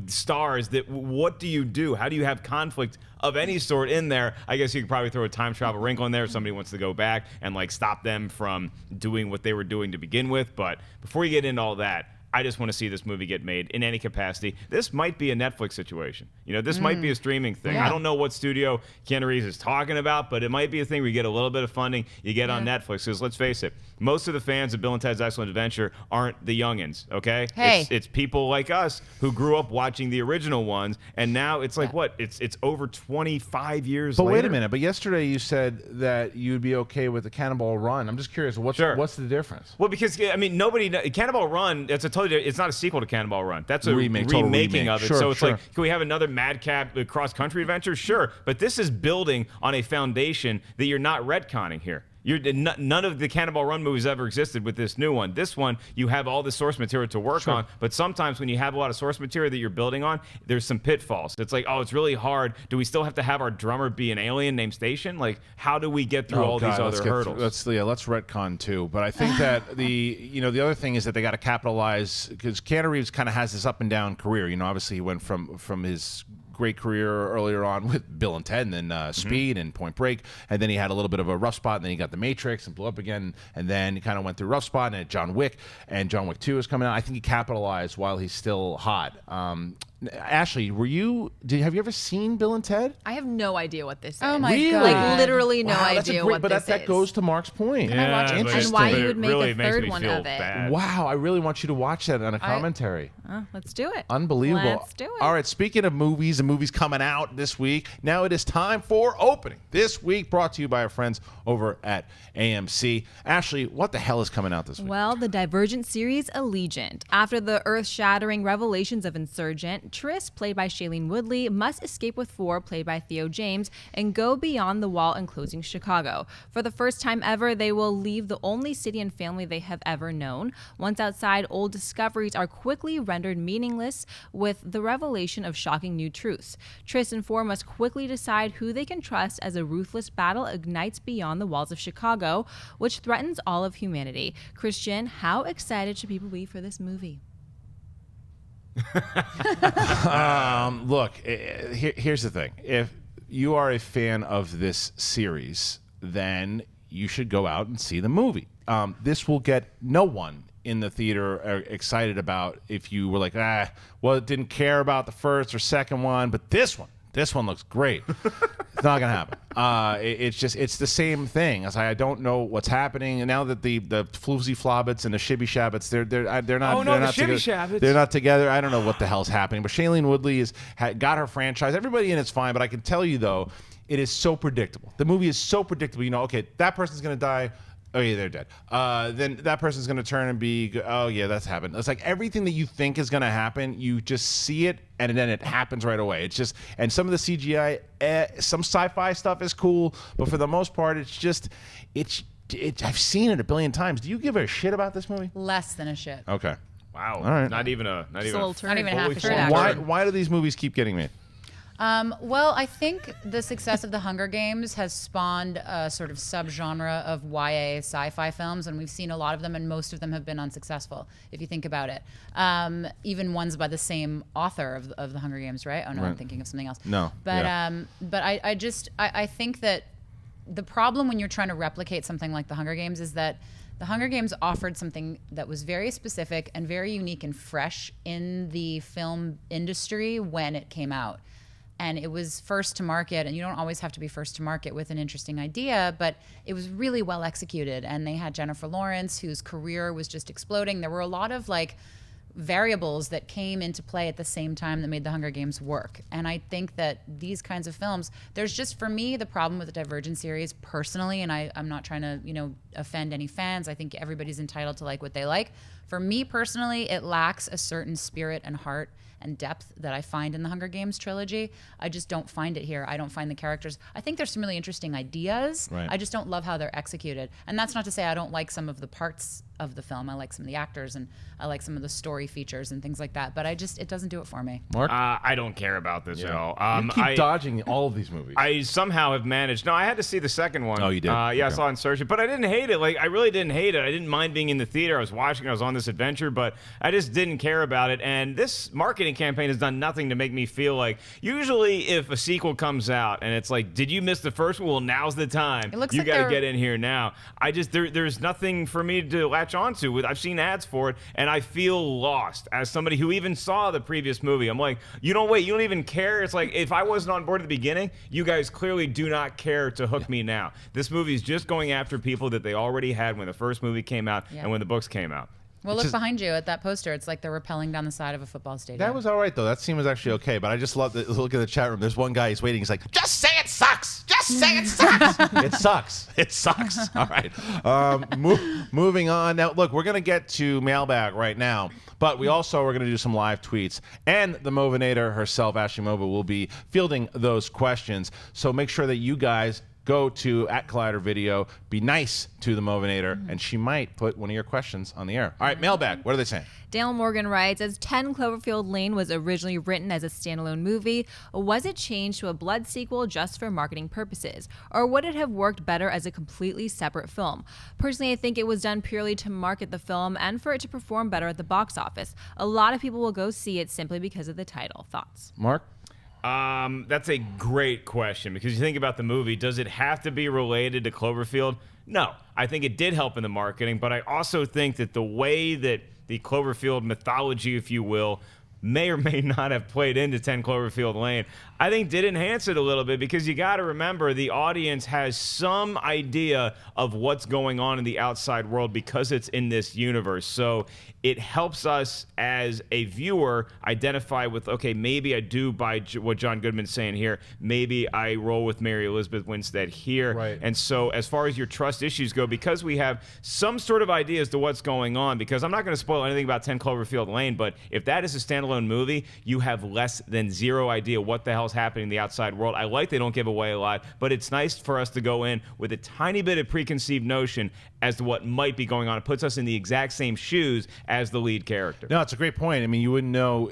stars. That what do you do? How do you have conflict of any sort in there? I guess you could probably throw a time travel wrinkle in there if somebody wants to go back and stop them from doing what they were doing to begin with. But before you get into all that, I just want to see this movie get made in any capacity. This might be a Netflix situation. This might be a streaming thing. Yeah. I don't know what studio Keanu Reeves is talking about, but it might be a thing where you get a little bit of funding, you get on Netflix. Because let's face it, most of the fans of Bill and Ted's Excellent Adventure aren't the youngins, okay? Hey. It's people like us who grew up watching the original ones, and now it's like, what? It's over 25 years But later. wait a minute. But yesterday you said that you'd be okay with the Cannonball Run. I'm just curious. What's the difference? Well, because nobody Cannonball Run. It's not a sequel to Cannonball Run. That's a total remaking remake. of it. Sure, So it's sure. like, can we have another madcap cross-country adventure? Sure, but this is building on a foundation that you're not retconning here. None of the Cannonball Run movies ever existed with this new one. This one, you have all the source material to work on, but sometimes when you have a lot of source material that you're building on, there's some pitfalls. It's like, it's really hard. Do we still have to have our drummer be an alien named Station? Like, how do we get through all these other hurdles? Let's retcon too. But I think that the other thing is that they got to capitalize, because Keanu Reeves kind of has this up and down career. Obviously he went from his great career earlier on with Bill and Ted, and then Speed and Point Break, and then he had a little bit of a rough spot, and then he got The Matrix and blew up again, and then he kind of went through a rough spot, and John Wick 2 is coming out. I think he capitalized while he's still hot. Ashley, have you ever seen Bill and Ted? I have no idea what this is. Oh my Really? god! Like literally no Wow, that's a idea great, what but this that is. goes to Mark's point. I watch it? Interesting. And why you would It make really a makes third me one feel of it. bad. Wow, I really want you to watch that on a commentary. Let's do it. Unbelievable. Let's do it. All right, speaking of movies and movies coming out this week, now it is time for opening. This week brought to you by our friends over at AMC. Ashley, what the hell is coming out this week? Well, the Divergent series Allegiant. After the earth-shattering revelations of Insurgent, Triss, played by Shailene Woodley, must escape with Four, played by Theo James, and go beyond the wall enclosing Chicago. For the first time ever, they will leave the only city and family they have ever known. Once outside, old discoveries are quickly rendered meaningless with the revelation of shocking new truths. Triss and Four must quickly decide who they can trust as a ruthless battle ignites beyond the walls of Chicago, which threatens all of humanity. Kristian, how excited should people be for this movie? Look, here's the thing. If you are a fan of this series, then you should go out and see the movie. This will get no one in the theater excited about if you were like, didn't care about the first or second one, but this one looks great. It's not gonna happen. It's the same thing. I don't know what's happening, and now that the floozy flobbits and the shibby shabbits, they're not. Oh no, they're the not shibby together. shabbits. They're not together. I don't know what the hell's happening. But Shailene Woodley got her franchise. Everybody in it's fine, but I can tell you though, it is so predictable. The movie is so predictable. You know, okay, that person's gonna die. Oh yeah, they're dead. Then that person's gonna turn and be, oh yeah, that's happened. It's like everything that you think is gonna happen, you just see it, and then it happens right away. It's just, and some of the CGI, some sci-fi stuff is cool, but for the most part, I've seen it a billion times. Do you give a shit about this movie? Less than a shit. Okay. Wow. All right. Not even a little a turn. Not even half a shit. fully Actually. Why do these movies keep getting made? Well, I think the success of The Hunger Games has spawned a sort of subgenre of YA sci-fi films, and we've seen a lot of them, and most of them have been unsuccessful, if you think about it. Even ones by the same author of The Hunger Games, right? Oh, no, Right. I'm thinking of something else. No. But, yeah. but I think that the problem when you're trying to replicate something like The Hunger Games is that The Hunger Games offered something that was very specific and very unique and fresh in the film industry when it came out. And it was first to market, and you don't always have to be first to market with an interesting idea, but it was really well executed. And they had Jennifer Lawrence, whose career was just exploding. There were a lot of variables that came into play at the same time that made The Hunger Games work. And I think that these kinds of films, there's just, for me, the problem with the Divergent series personally, and I'm not trying to, offend any fans. I think everybody's entitled to like what they like. For me personally, it lacks a certain spirit and heart and depth that I find in the Hunger Games trilogy. I just don't find it here. I don't find the characters. I think there's some really interesting ideas. Right. I just don't love how they're executed. And that's not to say I don't like some of the parts of the film. I like some of the actors, and I like some of the story features and things like that. But it doesn't do it for me. Mark? I don't care about this at all. You keep dodging all of these movies. I somehow have managed. No, I had to see the second one. Oh, you did? Yeah, Okay. I saw Insurgent, but I didn't hate it. I really didn't hate it. I didn't mind being in the theater. I was watching. I was on this adventure, but I just didn't care about it. And this marketing campaign has done nothing to make me feel like. Usually, if a sequel comes out and it's like, "Did you miss the first one? Well, now's the time. It looks you like got to they're- get in here now." There's nothing for me to latch onto. I've seen ads for it, and I feel lost as somebody who even saw the previous movie. I'm like, you don't even care. It's like, if I wasn't on board at the beginning, you guys clearly do not care to hook me now. This movie is just going after people that they already had when the first movie came out and when the books came out. Well, look behind you at that poster. It's like they're rappelling down the side of a football stadium. That was all right, though. That scene was actually okay. But I just love the look at the chat room. There's one guy, he's waiting. He's like, just say it sucks. Just say it sucks. It sucks. It sucks. All right. Moving on. Now, look, we're going to get to mailbag right now. But we're going to do some live tweets. And the Movinator herself, Ashley Mova, will be fielding those questions. So make sure that you guys go to @Collider Video, be nice to the Movinator, and she might put one of your questions on the air. All right, mailbag. What are they saying? Dale Morgan writes, as 10 Cloverfield Lane was originally written as a standalone movie, was it changed to a blood sequel just for marketing purposes? Or would it have worked better as a completely separate film? Personally, I think it was done purely to market the film and for it to perform better at the box office. A lot of people will go see it simply because of the title. Thoughts? Mark? That's a great question, because you think about the movie. Does it have to be related to Cloverfield? No. I think it did help in the marketing, but I also think that the way that the Cloverfield mythology, if you will, may or may not have played into 10 Cloverfield Lane, I think did enhance it a little bit, because you got to remember the audience has some idea of what's going on in the outside world because it's in this universe. So it helps us as a viewer identify with, okay, maybe I do buy what John Goodman's saying here. Maybe I roll with Mary Elizabeth Winstead here. Right. And so as far as your trust issues go, because we have some sort of idea as to what's going on, because I'm not going to spoil anything about 10 Cloverfield Lane, but if that is a standalone movie, you have less than zero idea what the hell's happening in the outside world. I like they don't give away a lot, but it's nice for us to go in with a tiny bit of preconceived notion as to what might be going on. It puts us in the exact same shoes as the lead character. No, it's a great point. I mean, you wouldn't know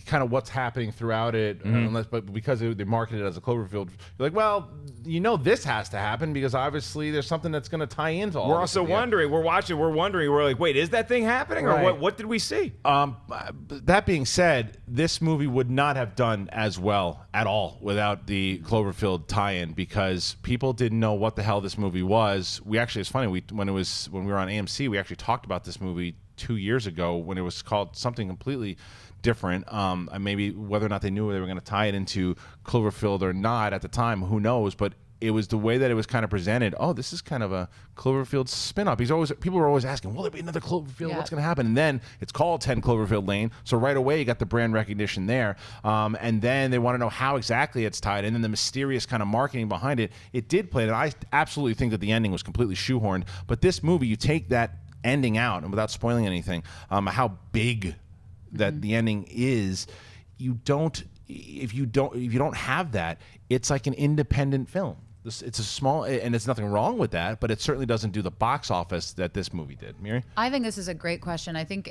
kind of what's happening throughout it, but because they market it as a Cloverfield, you're like, well, you know, this has to happen because obviously there's something that's going to tie into all. We're this also wondering. We're watching. We're wondering. We're like, wait, is that thing happening, or Right. what did we see? That being said, this movie would not have done as well at all without the Cloverfield tie-in, because people didn't know what the hell this movie was. We actually, it's funny, when we were on AMC, we actually talked about this movie 2 years ago when it was called something completely different. Maybe whether or not they knew they were going to tie it into Cloverfield or not at the time, who knows? But it was the way that it was kind of presented. Oh, this is kind of a Cloverfield spin-off. People were always asking, will there be another Cloverfield? Yeah. What's going to happen? And then it's called 10 Cloverfield Lane. So right away, you got the brand recognition there. And then they want to know how exactly it's tied in, and the mysterious kind of marketing behind it. It did play it. And I absolutely think that the ending was completely shoehorned. But this movie, you take that ending out, and without spoiling anything, how big that the ending is, if you don't have that, it's like an independent film. It's a small, and there's nothing wrong with that, but it certainly doesn't do the box office that this movie did. Miri? I think this is a great question. I think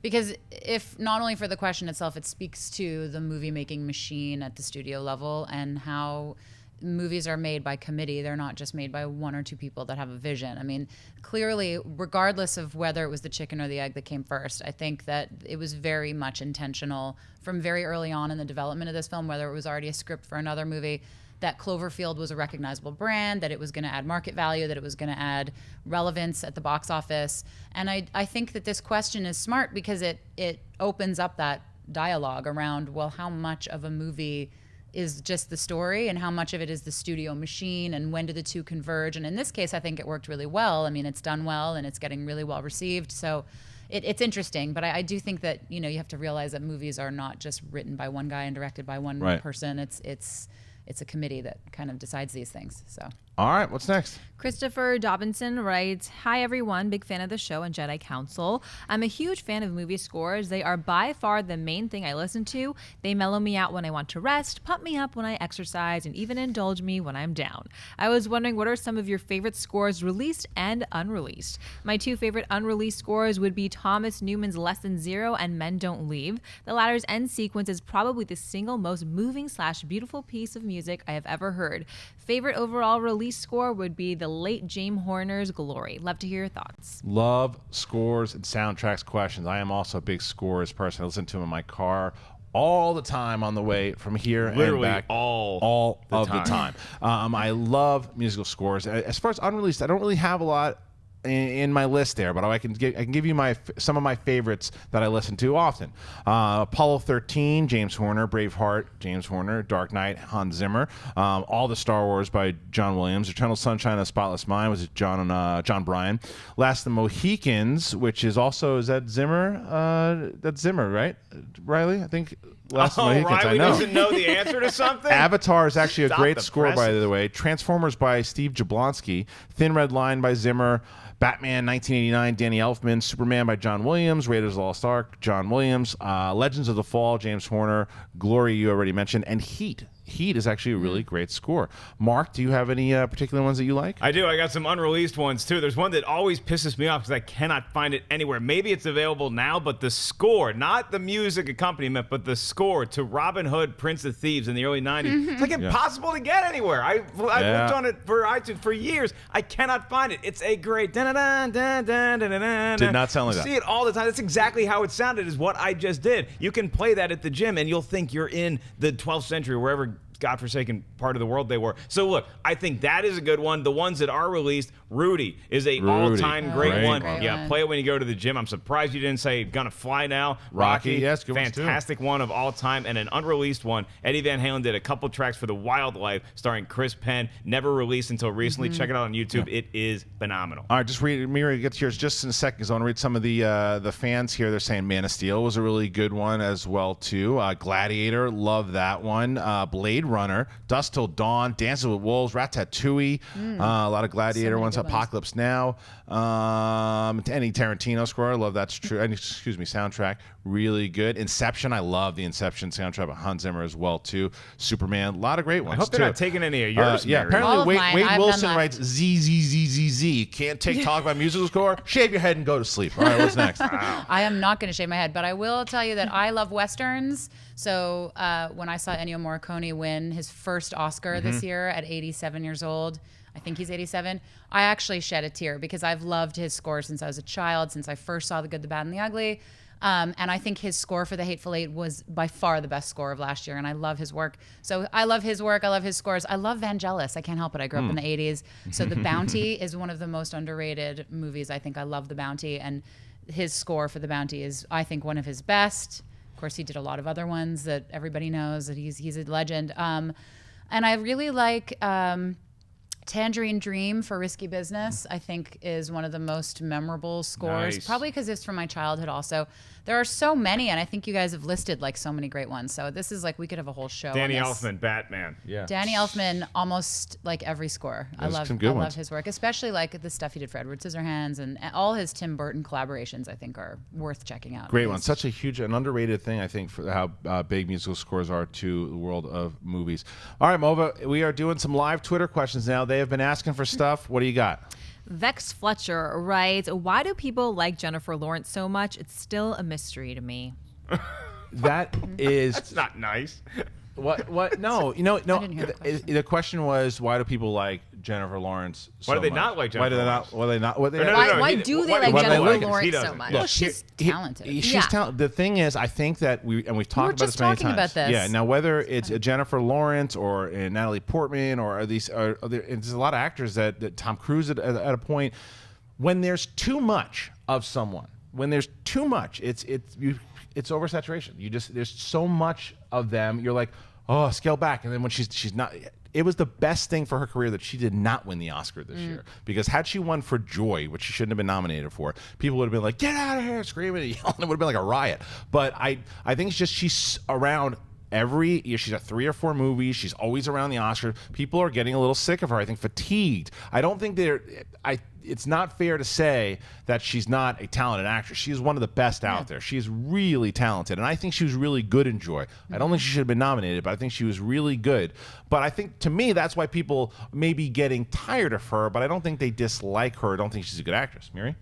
because if not only for the question itself, it speaks to the movie making machine at the studio level and how movies are made by committee. They're not just made by one or two people that have a vision. I mean, clearly, regardless of whether it was the chicken or the egg that came first, I think that it was very much intentional from very early on in the development of this film, whether it was already a script for another movie, that Cloverfield was a recognizable brand, that it was going to add market value, that it was going to add relevance at the box office. And I think that this question is smart because it opens up that dialogue around, well, how much of a movie is just the story and how much of it is the studio machine, and when do the two converge? And in this case, I think it worked really well. I mean, it's done well and it's getting really well received. So it's interesting, but I do think that, you have to realize that movies are not just written by one guy and directed by one person. It's a committee that kind of decides these things. So. All right, what's next? Christopher Dobinson writes, "Hi everyone, big fan of the show and Jedi Council. I'm a huge fan of movie scores. They are by far the main thing I listen to. They mellow me out when I want to rest, pump me up when I exercise, and even indulge me when I'm down. I was wondering, what are some of your favorite scores, released and unreleased? My two favorite unreleased scores would be Thomas Newman's Less Than Zero and Men Don't Leave. The latter's end sequence is probably the single most moving / beautiful piece of music I have ever heard. Favorite overall release score would be the late James Horner's Glory. Love to hear your thoughts." Love scores and soundtracks questions. I am also a big scores person. I listen to them in my car all the time on the way from here Literally and back. all the time. I love musical scores. As far as unreleased, I don't really have a lot in my list there, but I can give you some of my favorites that I listen to often. Apollo 13, James Horner. Braveheart, James Horner. Dark Knight, Hans Zimmer. All the Star Wars by John Williams. Eternal Sunshine of the Spotless Mind was John Bryan. Last of the Mohicans, which is also, is that Zimmer? That's Zimmer, right, Riley? I think. Last of the Mohicans, Riley I know. doesn't know the answer to something? Avatar is actually a Stop great the score, by presses. the way. Transformers by Steve Jablonsky. Thin Red Line by Zimmer. Batman 1989, Danny Elfman. Superman by John Williams. Raiders of the Lost Ark, John Williams. Legends of the Fall, James Horner. Glory, you already mentioned. And Heat. Heat is actually a really great score. Mark, do you have any particular ones that you like? I do. I got some unreleased ones, too. There's one that always pisses me off because I cannot find it anywhere. Maybe it's available now, but the score, not the music accompaniment, but the score to Robin Hood, Prince of Thieves in the early 90s. It's like impossible to get anywhere. I've looked on it for iTunes for years. I cannot find it. It's a great... Did not sound like that. See it all the time. That's exactly how it sounded, is what I just did. You can play that at the gym, and you'll think you're in the 12th century, wherever godforsaken part of the world they were. So look, I think that is a good one. The ones that are released, Rudy is a all-time great one. great Yeah, one. play it when you go to the gym. I'm surprised you didn't say Gonna Fly Now. Rocky, yes, good ones too. fantastic one of all time, and an unreleased one. Eddie Van Halen did a couple tracks for The Wildlife starring Chris Penn, never released until recently. Check it out on YouTube. It is phenomenal. All right, just read. Miri, get to yours just in a second because I want to read some of the fans here. They're saying Man of Steel was a really good one as well too. Gladiator, love that one. Blade Runner, Dusk Till Dawn, Dances with Wolves, Ratatouille. A lot of Gladiator many ones. good ones. Apocalypse Now. Any Tarantino score, I love that's true. Excuse me, soundtrack, really good. Inception, I love the Inception soundtrack by Hans Zimmer as well too. Superman, a lot of great ones. I hope they're too. not taking any of yours. Yeah, Mary. All apparently of mine. Wade I've Wilson done that. writes Z. Can't talk about musical score. Shave your head and go to sleep. All right, what's next? I am not going to shave my head, but I will tell you that I love Westerns. So when I saw Ennio Morricone win his first Oscar this year at 87 years old, I think he's 87, I actually shed a tear because I've loved his score since I was a child, since I first saw The Good, the Bad, and the Ugly. And I think his score for The Hateful Eight was by far the best score of last year, and I love his work. So I love his work. I love his scores. I love Vangelis. I can't help it. I grew up in the 80s. So The Bounty is one of the most underrated movies. I think I love The Bounty, and his score for The Bounty is, I think, one of his best. Of course, he did a lot of other ones that everybody knows that he's a legend. And I really like Tangerine Dream for Risky Business, I think, is one of the most memorable scores, Nice. probably because it's from my childhood also. There are so many, and I think you guys have listed like so many great ones. So this is like, we could have a whole show Danny on this. Elfman, Batman. Yeah. Danny Elfman, almost like every score. I There's some good love ones. his work, especially like the stuff he did for Edward Scissorhands, and all his Tim Burton collaborations, I think, are worth checking out. Great one. Such a huge and underrated thing, I think, for how big musical scores are to the world of movies. All right, Mova, we are doing some live Twitter questions now. They have been asking for stuff. What do you got? Vex Fletcher writes, why do people like Jennifer Lawrence so much? It's still a mystery to me. That is It's not nice. what? No, no. didn't hear the question. The question was, why do people like Jennifer Lawrence so Why do they much? not like Why do Jennifer they Lawrence? not? Why they not? What they No, no, not- no, Why he- do they why- like why do they Jennifer like her? Lawrence He so doesn't. much? Well, Look, she's here- talented. She's Yeah. talented. The thing is, I think that we've talked about just this many talking times. about this. Yeah. Now, whether it's a Jennifer Lawrence or a Natalie Portman or there's a lot of actors that Tom Cruise at a point when there's too much of someone. When there's too much, it's oversaturation. There's so much of them. You're like, oh, scale back. And then when she's not. It was the best thing for her career that she did not win the Oscar this year. Because had she won for Joy, which she shouldn't have been nominated for, people would have been like, get out of here, screaming and yelling. It would have been like a riot. But I think it's just she's around every year. She's at 3 or 4 movies. She's always around the Oscar. People are getting a little sick of her. I think fatigued. I don't think it's not fair to say that she's not a talented actress. She is one of the best out there. She is really talented, and I think she was really good in Joy. I don't think she should have been nominated, but I think she was really good. But I think, to me, that's why people may be getting tired of her, but I don't think they dislike her. I don't think she's a good actress. Miri?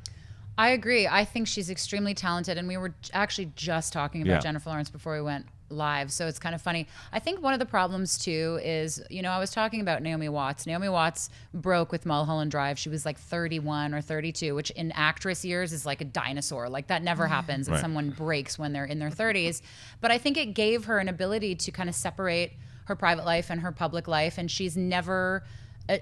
I agree. I think she's extremely talented, and we were actually just talking about Yeah. Jennifer Lawrence before we went live, so it's kind of funny. I think one of the problems too is, I was talking about Naomi Watts. Naomi Watts broke with Mulholland Drive. She was like 31 or 32, which in actress years is like a dinosaur. Like that never happens that someone breaks when they're in their 30s. But I think it gave her an ability to kind of separate her private life and her public life, and she's never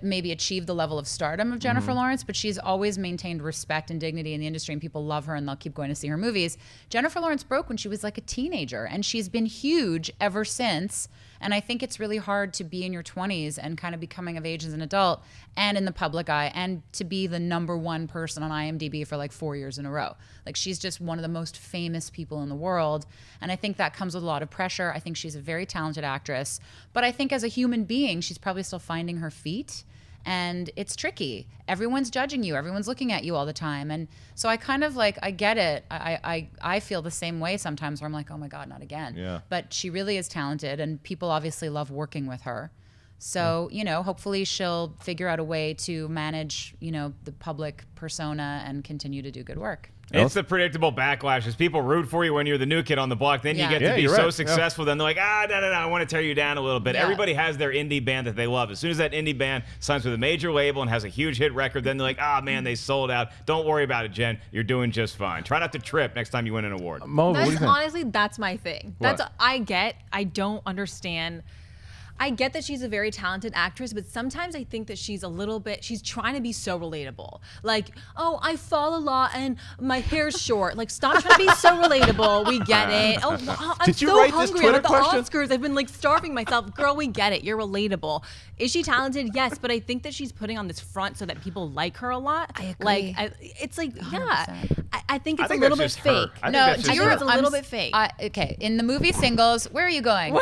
maybe achieved the level of stardom of Jennifer Lawrence, but she's always maintained respect and dignity in the industry, and people love her and they'll keep going to see her movies. Jennifer Lawrence broke when she was like a teenager, and she's been huge ever since. And I think it's really hard to be in your 20s and kind of be coming of age as an adult and in the public eye and to be the #1 person on IMDb for like 4 years in a row. Like, she's just one of the most famous people in the world. And I think that comes with a lot of pressure. I think she's a very talented actress. But I think as a human being, she's probably still finding her feet. And it's tricky. Everyone's judging you. Everyone's looking at you all the time. And so I kind of like, I get it. I feel the same way sometimes where I'm like, oh my God, not again. Yeah. But she really is talented, and people obviously love working with her. So, hopefully she'll figure out a way to manage, the public persona and continue to do good work. It's the predictable backlash. As people root for you when you're the new kid on the block, then you Yeah. get Yeah, to be you're so right. successful. Then they're like, no, I want to tear you down a little bit. Yeah. Everybody has their indie band that they love. As soon as that indie band signs with a major label and has a huge hit record, then they're like, man, they sold out. Don't worry about it, Jen. You're doing just fine. Try not to trip next time you win an award. Mo, what do you That's think? honestly, that's my thing. What? I don't understand. I get that she's a very talented actress, but sometimes I think that she's trying to be so relatable. Like, oh, I fall a lot and my hair's short. Like, stop trying to be so relatable. We get it. Oh, wow, I'm Did you so write this hungry. Twitter I'm at the question? Oscars. I've been like starving myself. Girl, we get it. You're relatable. Is she talented? Yes, but I think that she's putting on this front so that people like her a lot. I agree. Like, it's like, yeah, 100%. I think it's I think a little that's bit just her. fake. I think No, that's do just you her. It's a little bit fake. Okay, in the movie Singles, where are you going?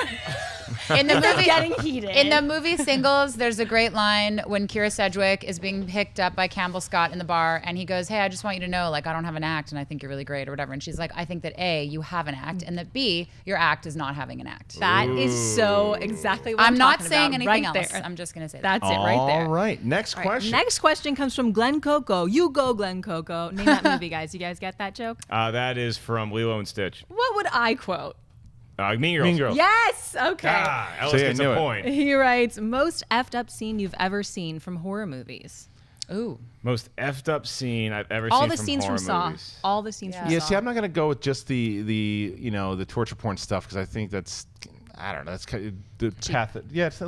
In the movie, getting heated. In the movie Singles, there's a great line when Kira Sedgwick is being picked up by Campbell Scott in the bar, and he goes, "Hey, I just want you to know, like, I don't have an act, and I think you're really great, or whatever." And she's like, "I think that A, you have an act, and that B, your act is not having an act." That is so exactly what I'm not talking saying about anything right else. there. I'm just gonna say that. That's it right there. All right. Next question. Next question comes from Glenn Coco. You go, Glenn Coco. Name that movie, guys. You guys get that joke? That is from Lilo and Stitch. What would I quote? Mean Girls. Mean Girls. Yes. Okay. Ah, Ellis See, I gets knew a it. point. He writes, most effed up scene you've ever seen from horror movies. Ooh, Most effed up scene I've ever All seen the from scenes horror from Saw. movies. All the scenes from Yeah, Saw. see, I'm not gonna go with just the torture porn stuff because I think that's, I don't know, that's kind of the path. Yeah, it's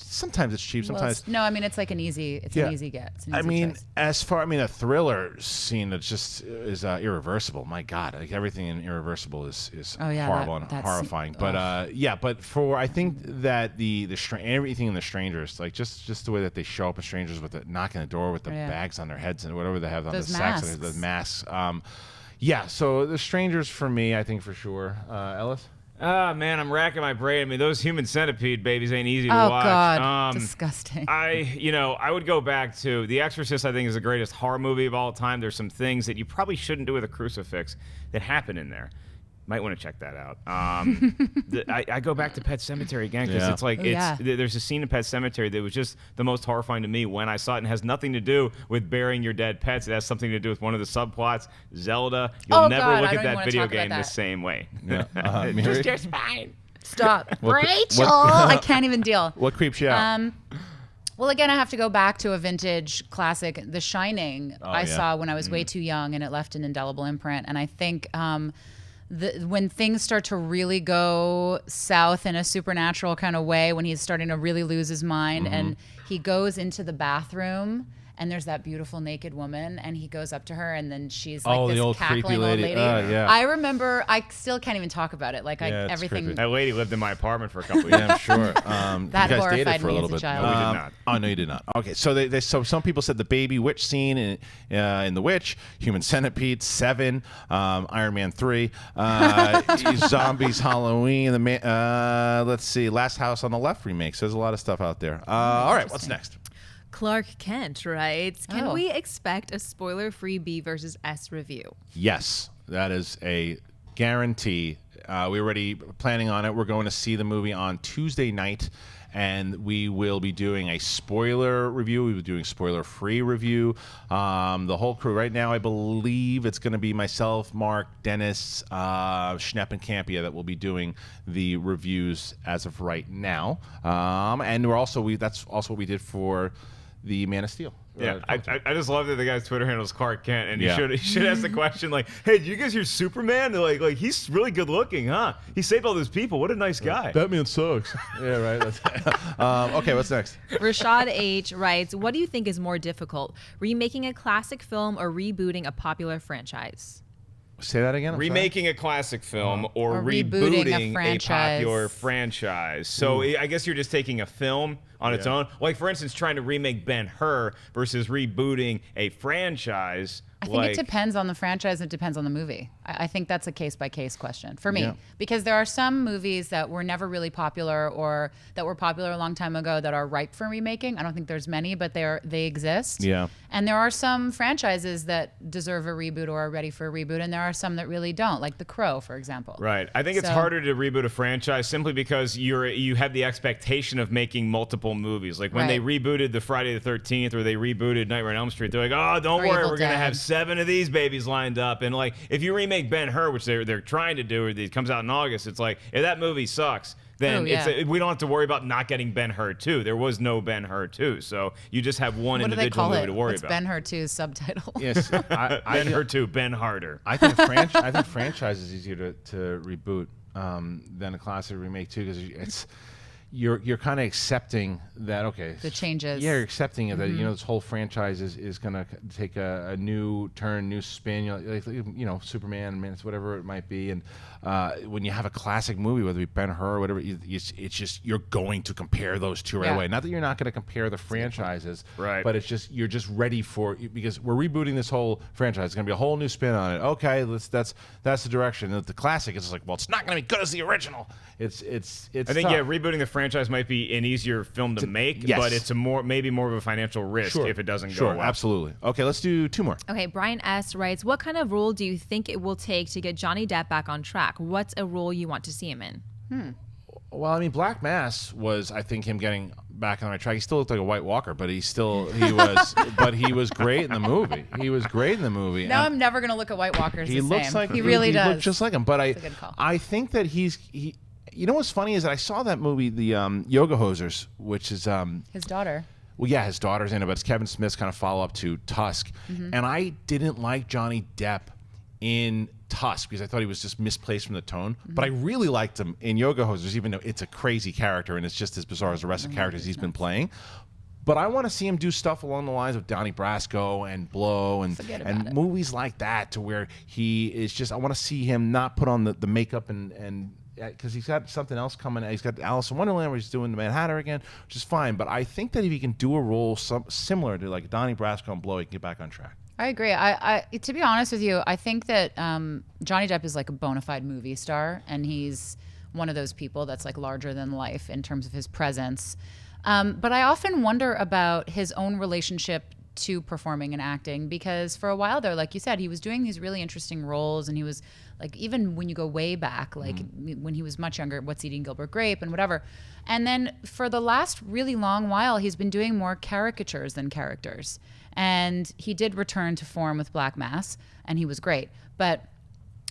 sometimes it's cheap. well, Sometimes no, I mean it's like an easy, Yeah. an easy get. It's an I easy mean, choice. a thriller scene that just is irreversible. My God, like everything in Irreversible is Oh, yeah, horrible that and scene- horrifying. But I think that everything in The Strangers, like just the way that they show up as strangers with the knocking the door with the Yeah. bags on their heads and whatever they have on Those the sacks, masks. the masks. Yeah, so The Strangers for me, I think for sure. Ellis. Ah, man, I'm racking my brain. I mean, those human centipede babies ain't easy to Oh watch. God, disgusting. I would go back to The Exorcist. I think is the greatest horror movie of all time. There's some things that you probably shouldn't do with a crucifix that happen in there. Might want to check that out. I go back to Pet Sematary again because Yeah. it's like there's a scene in Pet Sematary that was just the most horrifying to me when I saw it, and has nothing to do with burying your dead pets. It has something to do with one of the subplots, Zelda. You'll Oh, never God, look I at don't even that wanna video talk about game the that. same way. Yeah. Just Miri? your spine. Stop, What- Rachel. what- I can't even deal. What creeps you out? Well, again, I have to go back to a vintage classic, The Shining. I yeah. saw when I was way too young, and it left an indelible imprint. And I think when things start to really go south in a supernatural kind of way, when he's starting to really lose his mind, and he goes into the bathroom, and there's that beautiful naked woman, and he goes up to her, and then she's like Oh, the this old creepy cackling old lady. lady. Yeah. I remember, I still can't even talk about it. Like Yeah, it's everything. creepy. That lady lived in my apartment for a couple of Yeah, years. I'm sure. That you guys dated horrified for a me little as a bit. child. No, we did not. Oh no, you did not. Okay, so so some people said the baby witch scene in The Witch, Human Centipede, Seven, Iron Man 3, Zombies, Halloween, let's see, Last House on the Left remake. So there's a lot of stuff out there. All right, what's next? Clark Kent writes, can Oh. we expect a spoiler-free B versus S review? Yes, that is a guarantee. We're already planning on it. We're going to see the movie on Tuesday night, and we will be doing a spoiler review. We'll be doing spoiler-free review. The whole crew right now, I believe it's going to be myself, Mark, Dennis, Schnepp, and Campia that will be doing the reviews as of right now. And that's also what we did for the Man of Steel. Yeah, I just love that the guy's Twitter handle is Clark Kent, and Yeah. he should ask the question like, "Hey, did you guys hear Superman? They're like he's really good looking, huh? He saved all those people. What a nice guy." Batman sucks. Yeah, right. Okay, what's next? Rashad H. writes, what do you think is more difficult, remaking a classic film or rebooting a popular franchise? Say that again. I'm sorry. Remaking a classic film or Or rebooting a rebooting a franchise. popular franchise. So I guess you're just taking a film on its own. Like, for instance, trying to remake Ben-Hur versus rebooting a franchise. I think it depends on the franchise. It depends on the movie. I think that's a case-by-case question for me. Yeah. Because there are some movies that were never really popular or that were popular a long time ago that are ripe for remaking. I don't think there's many, but they exist. Yeah. And there are some franchises that deserve a reboot or are ready for a reboot, and there are some that really don't, like The Crow, for example. Right. I think it's So- harder to reboot a franchise simply because you have the expectation of making multiple movies. Like when they rebooted the Friday the 13th or they rebooted Nightmare on Elm Street, they're like, "Oh, don't Or worry, Evil we're going to Dead. have 7 of these babies lined up." And like if you remake Ben-Hur, which they're trying to do, or it comes out in August, it's like if that movie sucks, then Oh, yeah. we don't have to worry about not getting Ben-Hur 2. There was no Ben-Hur 2, so you just have one What do they individual call movie it? to worry What's about. Ben-Hur 2's subtitle? Yes, Ben-Hur 2, Ben Harder. I think franchise is easier to reboot than a classic remake too, because you're kind of accepting that, okay, The changes. Yeah, you're accepting it, that this whole franchise is going to take a new turn, new spin. Superman, Man, it's whatever it might be. And when you have a classic movie, whether it be Ben-Hur or whatever, it's just you're going to compare those two right away. Not that you're not going to compare the franchises, right? But it's just you're just ready for, because we're rebooting this whole franchise. It's going to be a whole new spin on it. Okay, that's the direction. The classic is like, well, it's not going to be good as the original. It's I think tough. rebooting the franchise might be an easier film to make, yes. but it's maybe more of a financial risk if it doesn't go well. Absolutely. Okay, let's do 2 more. Okay, Brian S. writes, what kind of role do you think it will take to get Johnny Depp back on track? What's a role you want to see him in? Well, I mean, Black Mass was, I think, him getting back on the right track. He still looked like a White Walker, but he was great in the movie. He was great in the movie. Now I'm never going to look at White Walkers He the looks same. like He really does. He looked just like him. But That's a good call. I think that he. You know what's funny is that I saw that movie, the Yoga Hosers, which is his daughter. Well, yeah, his daughter's in it, but it's Kevin Smith's kind of follow-up to Tusk. And I didn't like Johnny Depp in Tusk because I thought he was just misplaced from the tone. But I really liked him in Yoga Hosers, even though it's a crazy character and it's just as bizarre as the rest of the characters he's been playing. But I want to see him do stuff along the lines of Donnie Brasco and Blow and movies like that, to where he is just, I want to see him not put on the makeup and because he's got something else coming. He's got Alice in Wonderland where he's doing the Mad Hatter again, which is fine. But I think that if he can do a role similar to like Donnie Brasco and Blow, he can get back on track. I agree. I to be honest with you, I think that Johnny Depp is like a bona fide movie star, and he's one of those people that's like larger than life in terms of his presence. But I often wonder about his own relationship to performing and acting, because for a while there, like you said, he was doing these really interesting roles, and he was like, even when you go way back, like when he was much younger, What's Eating Gilbert Grape and whatever. And then for the last really long while, he's been doing more caricatures than characters. And he did return to form with Black Mass, and he was great. But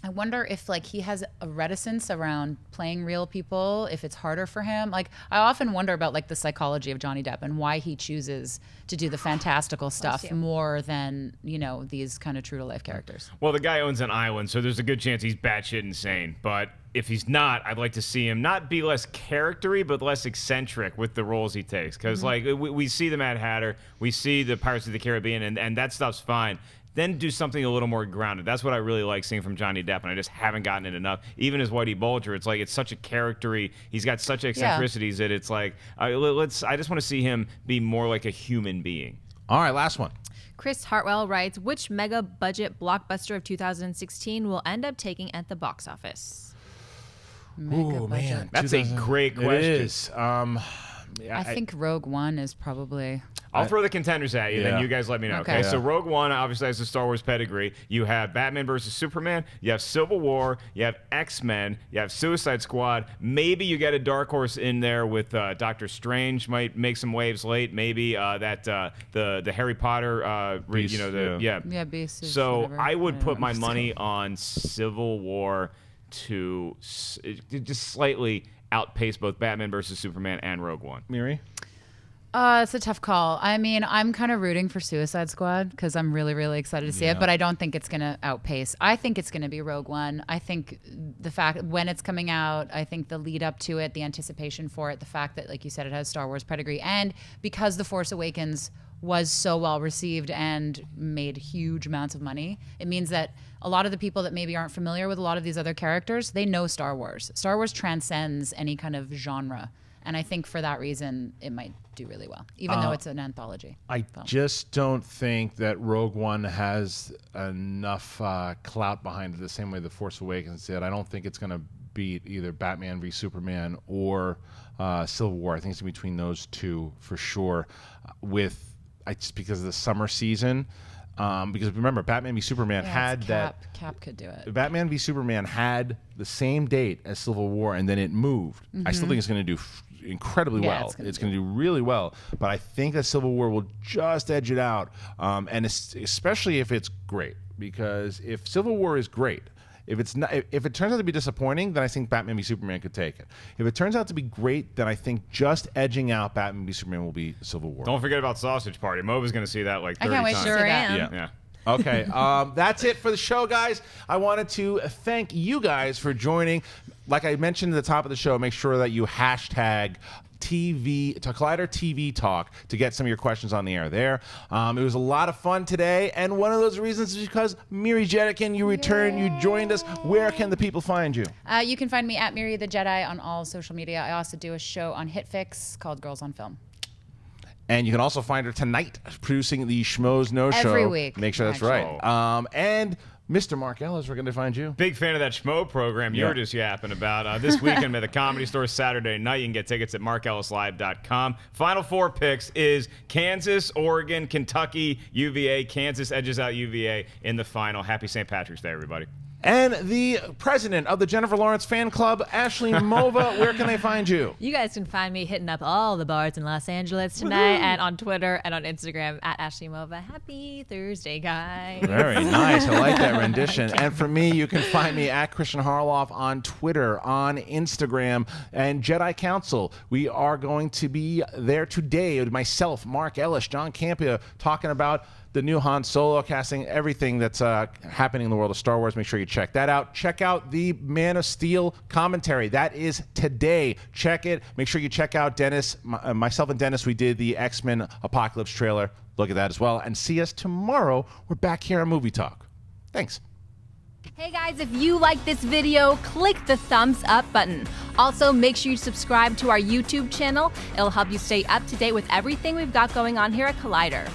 I wonder if like he has a reticence around playing real people, if it's harder for him. Like I often wonder about like the psychology of Johnny Depp and why he chooses to do the fantastical stuff more than, these kind of true to life characters. Well, the guy owns an island, so there's a good chance he's batshit insane. But if he's not, I'd like to see him not be less charactery, but less eccentric with the roles he takes. Because like we see the Mad Hatter, we see the Pirates of the Caribbean, and that stuff's fine. Then do something a little more grounded. That's what I really like seeing from Johnny Depp, and I just haven't gotten it enough. Even as Whitey Bulger, it's like it's such a charactery. He's got such eccentricities that it's like I just want to see him be more like a human being. All right, last one. Chris Hartwell writes, which mega budget blockbuster of 2016 will end up taking at the box office? Oh man, that's a great question. It is. I think Rogue One is probably. I'll throw the contenders at you, then you guys let me know. Okay. So Rogue One obviously has a Star Wars pedigree. You have Batman versus Superman. You have Civil War. You have X-Men. You have Suicide Squad. Maybe you get a dark horse in there with Doctor Strange. Might make some waves late. Maybe the Harry Potter. Beast, Beast. So whatever. I would put my money on Civil War to just slightly outpace both Batman versus Superman and Rogue One. Miri? It's a tough call. I mean, I'm kind of rooting for Suicide Squad because I'm really, really excited to see it, but I don't think it's going to outpace. I think it's going to be Rogue One. I think the fact when it's coming out, I think the lead up to it, the anticipation for it, the fact that, like you said, it has Star Wars pedigree, and because The Force Awakens was so well received and made huge amounts of money, it means that a lot of the people that maybe aren't familiar with a lot of these other characters, they know Star Wars. Star Wars transcends any kind of genre. And I think for that reason, it might do really well, even though it's an anthology. I just don't think that Rogue One has enough clout behind it the same way The Force Awakens did. I don't think it's going to beat either Batman v Superman or Civil War. I think it's between those two for sure. Just because of the summer season. Because remember, Batman v Superman had Cap could do it. Batman v Superman had the same date as Civil War, and then it moved. I still think it's going to do incredibly well. It's going to do really well, but I think that Civil War will just edge it out, and especially if it's great. Because if Civil War is great, if it turns out to be disappointing, then I think Batman v Superman could take it. If it turns out to be great, then I think just edging out Batman v Superman will be Civil War. Don't forget about Sausage Party. Mova's going to see that like 30 I can't wait times. to see that. am. Yeah. Okay, that's it for the show, guys. I wanted to thank you guys for joining. Like I mentioned at the top of the show, make sure that you hashtag Collider TV Talk to get some of your questions on the air there. It was a lot of fun today, and one of those reasons is because Miri Jedeikin, you returned, you joined us. Where can the people find you? You can find me at Miri the Jedi on all social media. I also do a show on HitFix called Girls on Film. And you can also find her tonight producing the Schmoes No Show. Every week. Make sure that's right. And Mr. Mark Ellis, we're going to find you. Big fan of that Schmo program you were just yapping about. This weekend at the Comedy Store Saturday night. You can get tickets at markellislive.com. Final four picks is Kansas, Oregon, Kentucky, UVA. Kansas edges out UVA in the final. Happy St. Patrick's Day, everybody. And the president of the Jennifer Lawrence fan club, Ashley Mova, where can they find you? You guys can find me hitting up all the bars in Los Angeles tonight and on Twitter and on Instagram at Ashley Mova. Happy Thursday, guys. Very nice. I like that rendition. And for me, you can find me at Kristian Harloff on Twitter, on Instagram, and Jedi Council. We are going to be there today. Myself, Mark Ellis, John Campia, talking about the new Han Solo casting, everything that's happening in the world of Star Wars. Make sure you check that out. Check out the Man of Steel commentary. That is today. Check it. Make sure you check out Dennis. Myself and Dennis, we did the X-Men Apocalypse trailer. Look at that as well. And see us tomorrow. We're back here on Movie Talk. Thanks. Hey guys, if you like this video, click the thumbs up button. Also, make sure you subscribe to our YouTube channel. It'll help you stay up to date with everything we've got going on here at Collider.